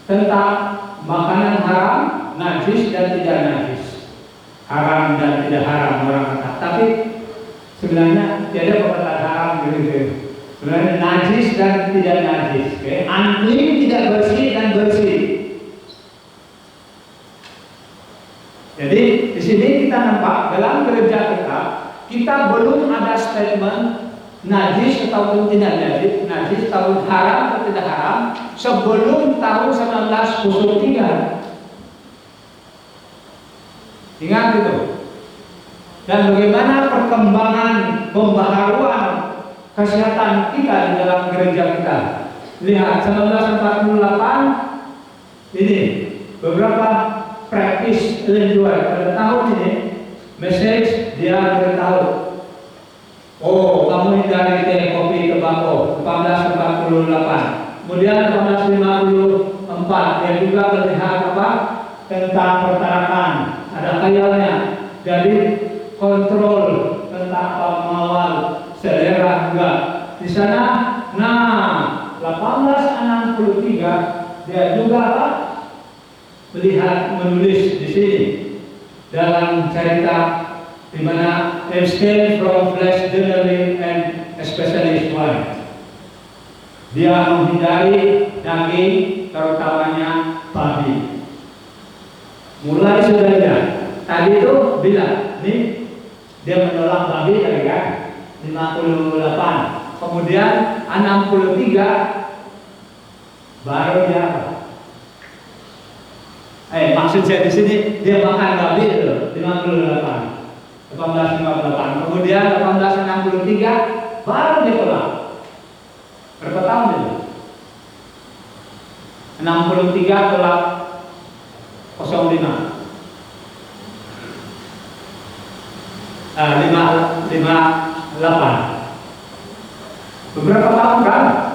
[SPEAKER 2] tentang makanan haram, najis dan tidak najis. Haram dan tidak haram orang kata. Tapi sebenarnya tiada perkataan haram gitu. Sebenarnya najis dan tidak najis. Okay? Unclean, tidak bersih dan bersih. Jadi di sini kita nampak dalam gereja kita belum ada statement najis atau tidak najis atau haram atau tidak haram sebelum tahun 1903. Ingat itu. Dan bagaimana perkembangan pembaharuan kesehatan kita di dalam gereja kita. Lihat 1948 ini beberapa praktis Ellen G. White pada tahun ini message dia beritahu, oh kamu hindari teh, kopi, tembakau 1848. Kemudian 1854 dia juga melihat tentang pertanakan, ada khayalnya. Jadi kontrol tentang mengawal selera juga di sana. Nah 1863 dia juga melihat menulis di sini dalam cerita di mana abstain from flesh generally and especially swine. Dia menghindari daging terutamanya babi. Mulai saudara tadi itu bilang nih dia menolak babi tadi kan 58. Kemudian 63 baru dia maksud saya di sini dia makan babi itu 1858. Kemudian 1863 baru dia pulang. Berapa tahun itu? 63 tolak 05. 58. Beberapa tahun kan?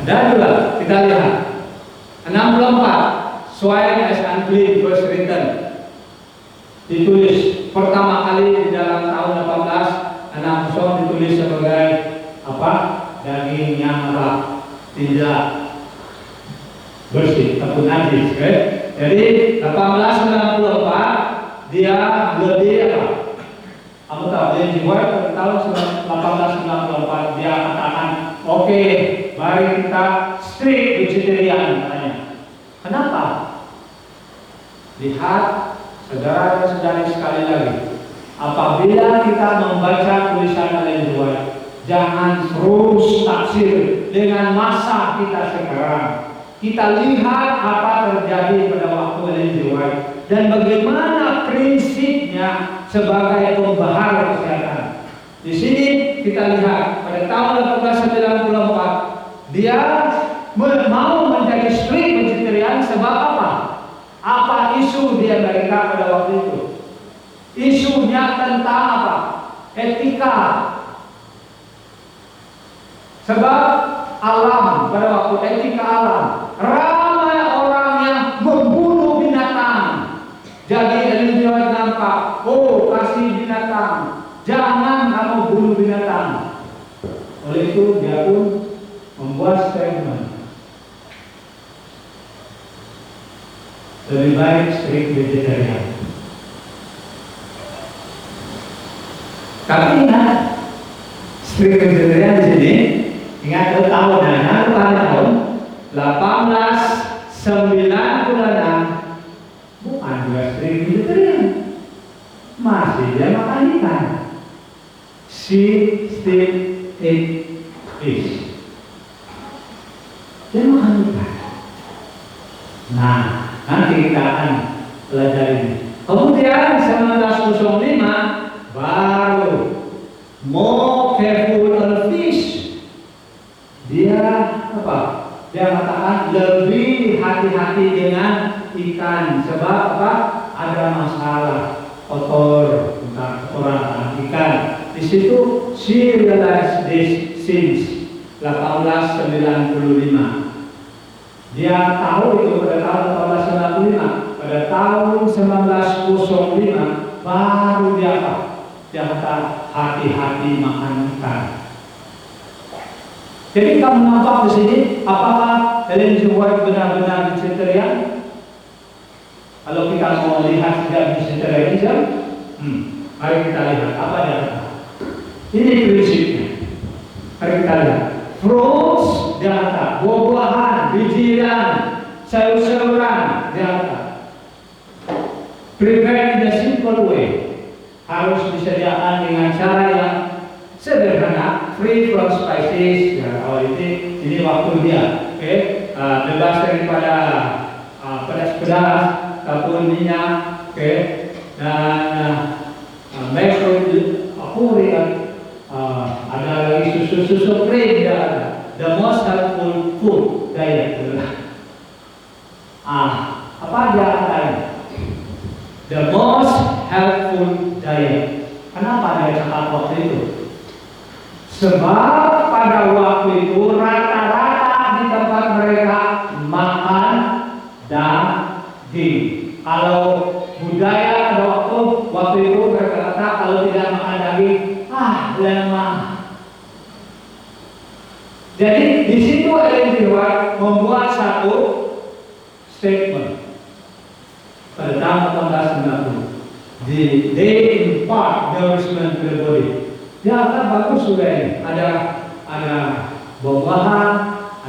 [SPEAKER 2] Ada juga kita lihat 64 Swine as unclean first written, ditulis pertama kali di dalam tahun 1860 ditulis sebagai daging yang tidak bersih ataupun najis. Jadi 1894 dia lebih kamu tahu dia dibuat pada tahun 1894 dia katakan oke, mari kita strict vegetarian katanya. Kenapa? Lihat saudara dan saudari sekali lagi, apabila kita membaca tulisan Ellen G. White, jangan terus tafsir dengan masa kita sekarang. Kita lihat apa terjadi pada waktu Ellen G. White dan bagaimana prinsipnya sebagai pembaharu kesehatan. Di sini kita lihat pada tahun 1894 dia mau menjadi strict vegetarian sebab apa? Apa isu di Amerika pada waktu itu? Isunya tentang apa? Etika. Sebab alam, pada waktu etika alam, ramai orang yang membunuh binatang. Jadi Ellen G. White nampak, oh kasih binatang, jangan kamu bunuh binatang. Oleh itu dia pun membuat statement, lebih baik strict vegetarian. Tapi ingat, strict vegetarian di sini, ingat tahunnya, tahun 1896, bukan juga strict vegetarian, masih dia makan ikan. She still eat fish. Dia makan ikan. Nah, nanti kita akan pelajari ini. Kemudian 1905 baru more careful on fish. Dia apa? Dia katakan lebih hati-hati dengan ikan. Sebab apa? Ada masalah kotor tentang kotoran ikan. Di situ she realized this since 1895. Dia tahu itu pada tahun 1895. Pada tahun 1905 baru dia apa? Dia kata hati-hati makan ikan. Jadi kamu nampak di sini, apakah Ellen G. White benar-benar vegetarian? Kalau kita mau lihat sejak vegetarianism, mari kita lihat apa dia kata. Ini prinsipnya. Mari kita lihat. Fruits, dia kata, buah-buahan, bijian, sayur-sayuran, dia kata, prepare in a simple way. Harus disediakan dengan cara yang sederhana, free from spices. Ya, kalau ini waktu dia, oke, bebas daripada pedas-pedas ataupun minyak, oke, dan make sure ada lagi susu krim dan the most helpful food diet. Apa dia katanya? The most helpful diet. Kenapa dia cakap waktu itu? Sebab pada waktu itu rata-rata di tempat mereka makan daging. Kalau budaya pada waktu itu mereka kata kalau tidak makan daging, lemah. Jadi di situ Ellen G. White membuat satu statement pada tahun 1890. They impart nourishment to the body. Dia akan bagus sudah ini. Ada buah-buahan,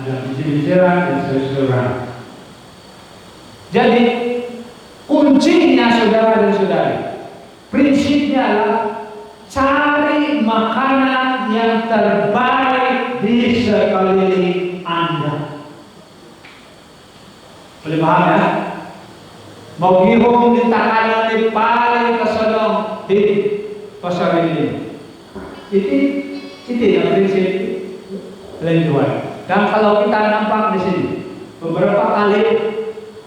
[SPEAKER 2] ada biji-bijian dan sayur-sayuran. Jadi kuncinya saudara dan saudari, prinsipnya adalah cari makanan yang terbaik di sekeliling Anda. Boleh paham ya? Mau gihung di tangan yang paling kesenong di pasar ini. Itu yang prinsip Ellen G. White. Dan kalau kita nampak di sini beberapa kali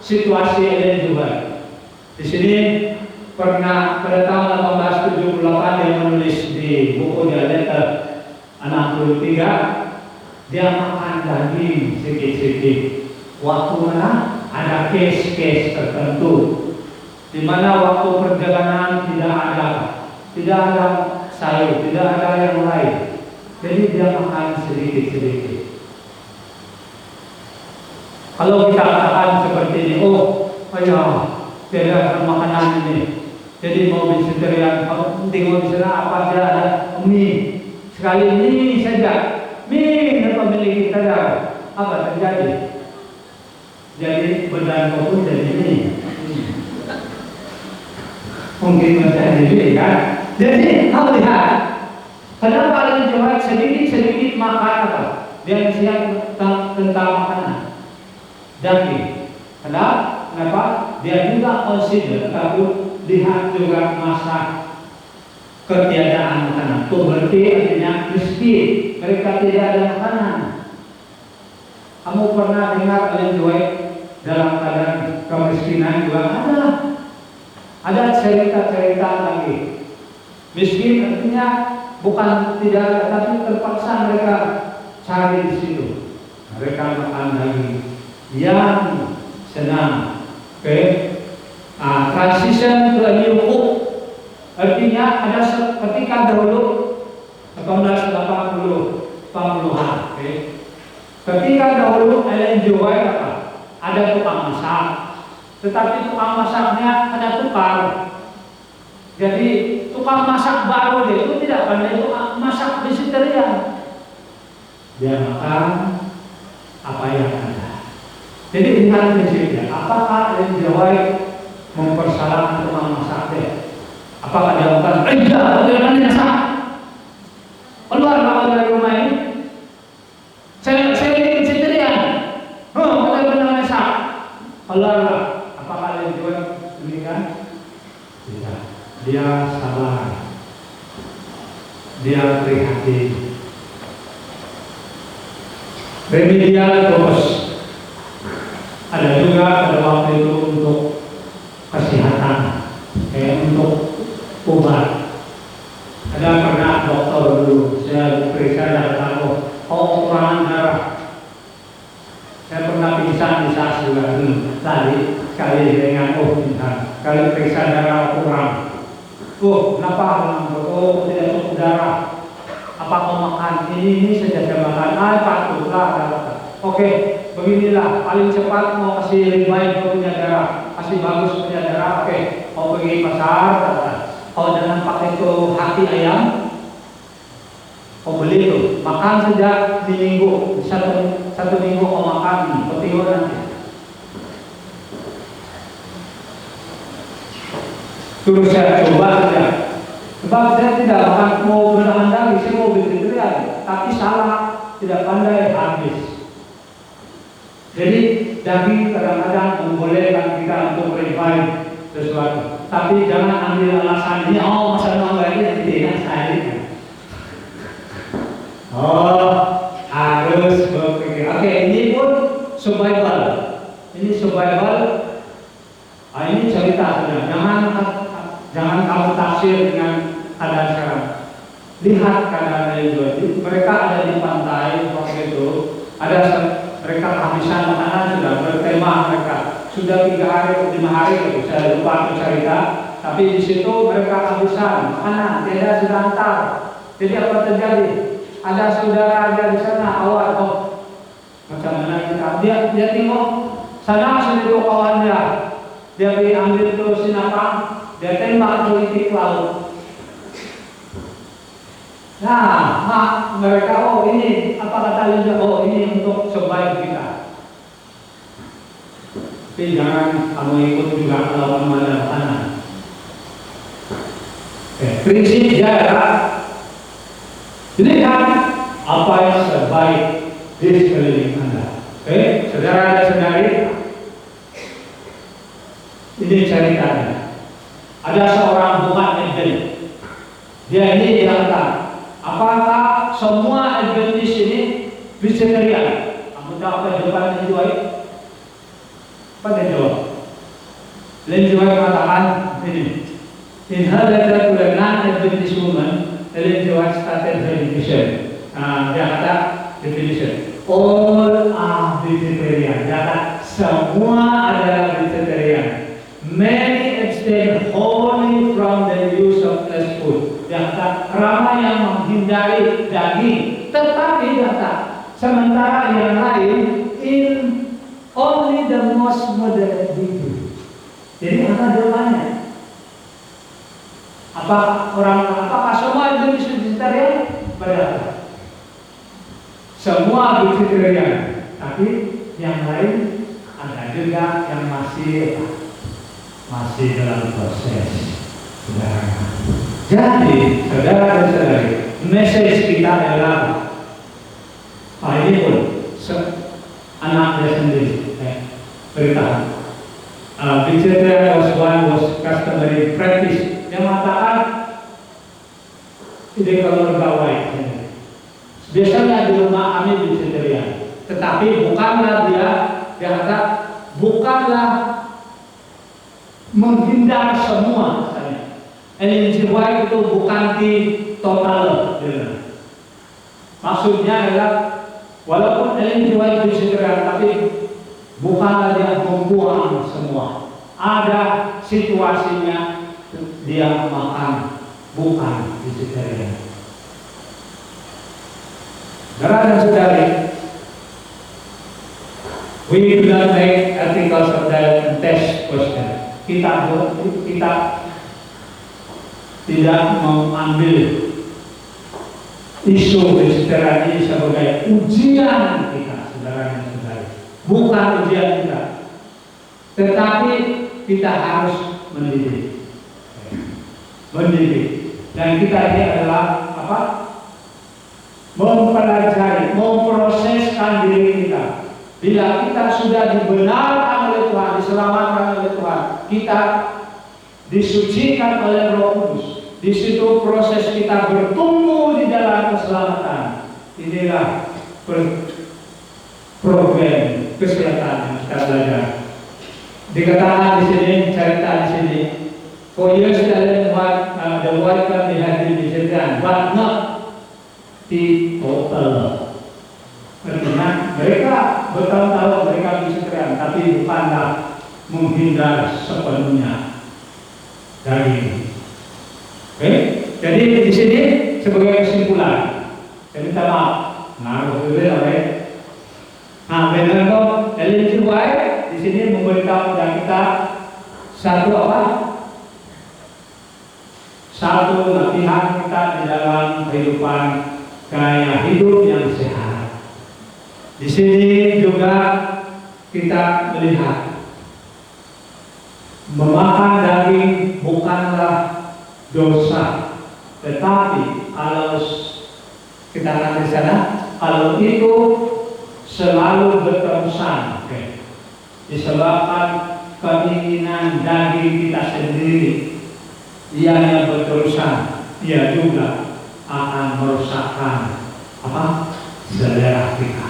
[SPEAKER 2] situasi Ellen G. White. Di sini pernah pada tahun 1878 dia menulis di bukunya Letter 63, dia makan daging sedikit-sedikit. Waktu mana ada case-case tertentu di mana waktu perjalanan tidak ada sayur, tidak ada yang lain. Jadi dia makan sedikit-sedikit. Kalau kita katakan seperti ini, tidak ada makanan ini. Jadi mau vegetarian, penting mau di sana apa saja ada mie. Sekali mie saja, mie yang memiliki kadar apa terjadi? Jadi badan kau pun jadi mie. Mungkin menjadi mie kan? Jadi kamu lihat, kenapa Ellen G. White sedikit-sedikit makan apa? Dia siap tentang makanan daging. Kenapa? Dia juga consider ataupun lihat juga masa ketiadaan makanan. Poverty artinya miskin, mereka tidak ada makanan. Kamu pernah dengar Ellen G. White dalam keadaan kemiskinan juga ada cerita-cerita lagi. Miskin artinya bukan tidak ada, tapi terpaksa mereka cari di situ. mereka makan daging yang senang. Oke. Transition ke new cook, artinya ada ketika dahulu 1880-an, oke. Ketika dahulu Ellen G. White ada tukang masak, tetapi tukang masaknya ada tukar. Jadi tukang masak baru itu tidak pandai tukang masak vegetarian. Dia makan apa yang ada. Jadi lihat prinsipnya, apakah Ellen G. White mempersalahkan tukang masak dia? Apakah dia bukan tidak masak? Keluar kamu dari rumah ini. Saya ini vegetarian. Bagaimana masak? Keluarlah. Apakah Ellen G. White demikian? Tidak. Dia sabar. Dia prihatin. Remedial terus. Ada juga pada waktu itu untuk kesehatan, untuk obat. Ada pernah dokter dulu, saya periksa darah kekurangan darah. Saya pernah pingsan di SAS juga dulu. Tadi kali dengan kali periksa darah kurang. Kenapa? Tidak cukup darah. Apa mau makan? Ini saja saya makan. Patutlah darah. Oke, beginilah paling cepat mau kasih lebih baik punya darah, kasih bagus punya darah. Oke, mau pergi pasar, kalau jangan pakai itu hati ayam, mau beli tuh, makan sejak di minggu, satu minggu mau makan, petiwa nanti. Terus saya coba saja. Sebab saya tidak makan mau menahan daging, saya mau vegetarian, tapi salah, tidak pandai habis. Jadi daging kadang-kadang membolehkan kita untuk revive sesuatu, tapi jangan ambil alasan ini. Masa nggak ini tidak saya. Harus berpikir. Oke, ini pun survival. Ini survival. Ini cerita saja. Jangan kamu tafsir dengan keadaan sekarang. Lihat keadaan itu. Mereka ada di pantai waktu itu. Mereka kehabisan makanan sudah bertema mereka sudah 3 hari 5 hari saya lupa cerita, tapi di situ mereka kehabisan makanan, tidak sudah antar. Jadi apa terjadi? Ada saudara ada di sana awal macam mana kita dia tengok sana sudah kawan dia pergi ambil itu sinapang, dia tembak politik laut. Nah, mereka ini apa kata dia? Ini untuk sebaik kita. Tapi jangan kamu ikut juga lawan mana. Prinsip jarak. Lihat apa yang sebaik di sekeliling Anda. Saudara dan saudari, ini ceritanya. Ada seorang bukan Eden. Dia ini diangkat. Apakah semua Adventis ini vegetarian? Kamu tahu apa jawaban Ellen G. White? Apa dia jawab? Ellen G. White mengatakan ini. In her letter to a non-Adventist woman, Ellen G. White started her definition. Dia kata definition. All are vegetarian. Dia kata semua adalah vegetarian. Many abstain wholly from the use of flesh food. Dia kata ramai yang menghindari daging, tetapi kata sementara yang lain in only the most moderate degree. Jadi apa jawabannya? Apakah semua itu vegetarian? Benar. Semua vegetarian, tapi yang lain ada juga yang masih dalam proses. Jadi, saudara dan saudari, message kita adalah ini pun anaknya sendiri beritahu. Vegetarian was customary practice. Dia mengatakan ini keluarga White. Biasanya di rumah kami vegetarian, tetapi bukanlah dia kata bukanlah menghindar semua. Ellen G. White itu bukan di total. Maksudnya adalah Walaupun Ellen G. White berseteran, tapi bukanlah dia membuang semua. Ada situasinya dia makan, bukan vegetarian. Saudara dan saudari, we do not make articles of diet and test question. Kita tidak mengambil isu vegetarian ini sebagai ujian kita, saudara dan saudari. Bukan ujian kita, tetapi kita harus mendidik. Dan kita ini adalah apa? Mempelajari, memproseskan diri kita. Bila kita sudah dibenarkan oleh Tuhan, diselamatkan oleh Tuhan, kita disucikan oleh Roh Kudus. Di situ proses kita bertumbuh di dalam keselamatan. Inilah program kesehatan yang kita belajar. Dikatakan di sini, cerita di sini, for years the white family had been vegetarian, but not total. Artinya mereka bertahun-tahun mereka vegetarian, tapi bukanlah menghindar sepenuhnya daging. Oke, jadi di sini sebagai kesimpulan, saya minta maaf, naruh dulu oleh. Nah, benar kok, Ellen G. White di sini memberitahu kepada kita satu apa? Satu latihan kita di dalam kehidupan gaya hidup yang sehat. Di sini juga kita melihat memakan daging bukanlah dosa, tetapi kalau kita lihat di sana, kalau itu selalu berterusan, disebabkan keinginan daging kita sendiri, yang berterusan, ia juga akan merusakkan apa? Selera kita.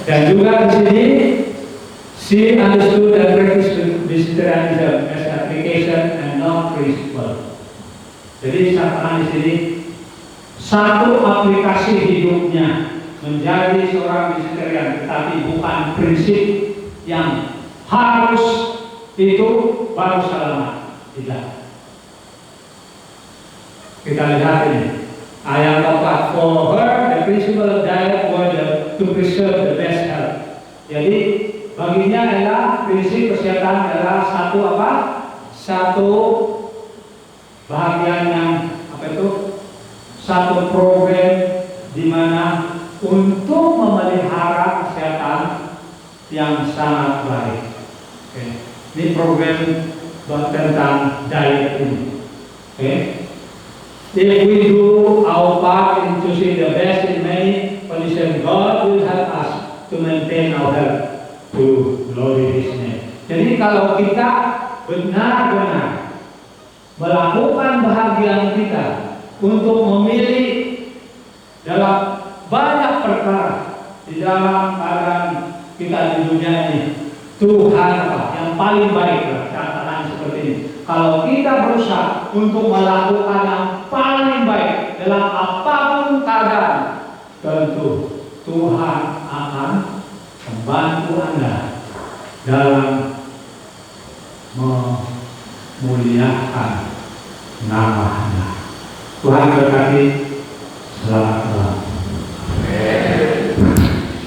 [SPEAKER 2] Dan juga di sini she understood and practiced vegetarianism as application and not principle. Jadi saya di sini satu aplikasi hidupnya menjadi seorang vegetarian, tetapi bukan prinsip yang harus itu baru selamat. Tidak. Kita lihat ini ayat 4. For her the principle of diet was to preserve the best health. Jadi baginya adalah prinsip kesehatan adalah satu apa? Satu bagian yang apa itu? Satu program di mana untuk memelihara kesehatan yang sangat baik. Ini program tentang diet ini. If we do our part in choosing the best in many conditions, God will help us to maintain our health to glory His name. Jadi kalau kita benar-benar melakukan bahagian kita untuk memilih dalam banyak perkara di dalam keadaan kita di dunia ini, Tuhan apa yang paling baik, katakan seperti ini. Kalau kita berusaha untuk melakukan yang paling baik dalam apapun keadaan, tentu Tuhan akan membantu Anda dalam memuliakan nama-Nya. Tuhan berkati. Selamat malam.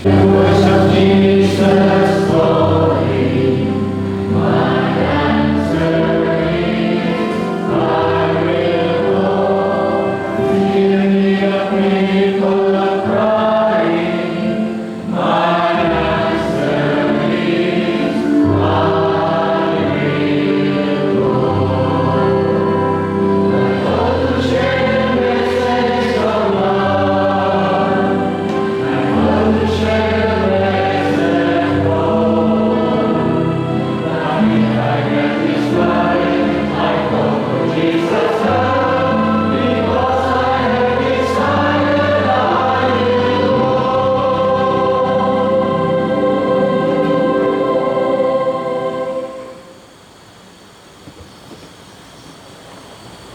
[SPEAKER 2] Worship Jesus for Him, my answer is I will go. Hear the people crying, my answer is I will go. I go to share the message of love. I go to share the message of hope. If I get this right, I go for Jesus' love, because I have decided I will go.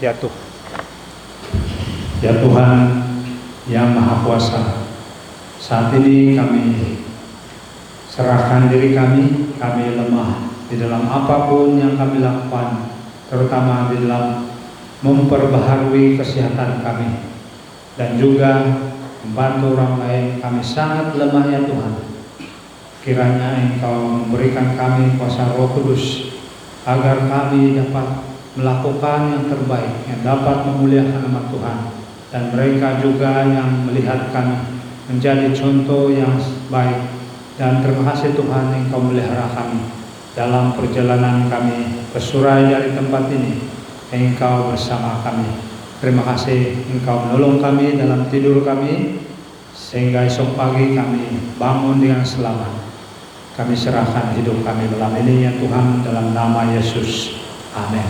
[SPEAKER 2] Ya Tuhan yang Maha Kuasa. Saat ini kami serahkan diri kami lemah di dalam apapun yang kami lakukan, terutama di dalam memperbaharui kesehatan kami dan juga membantu orang lain. Kami sangat lemah ya Tuhan. Kiranya Engkau memberikan kami kuasa Roh Kudus agar kami dapat melakukan yang terbaik, yang dapat memuliakan nama Tuhan, dan mereka juga yang melihat kami menjadi contoh yang baik. Dan terima kasih Tuhan, Engkau melihara kami dalam perjalanan kami bersurai dari tempat ini. Engkau bersama kami. Terima kasih Engkau menolong kami dalam tidur kami, sehingga esok pagi kami bangun dengan selamat. Kami serahkan hidup kami malam ini ya Tuhan, dalam nama Yesus. Amin.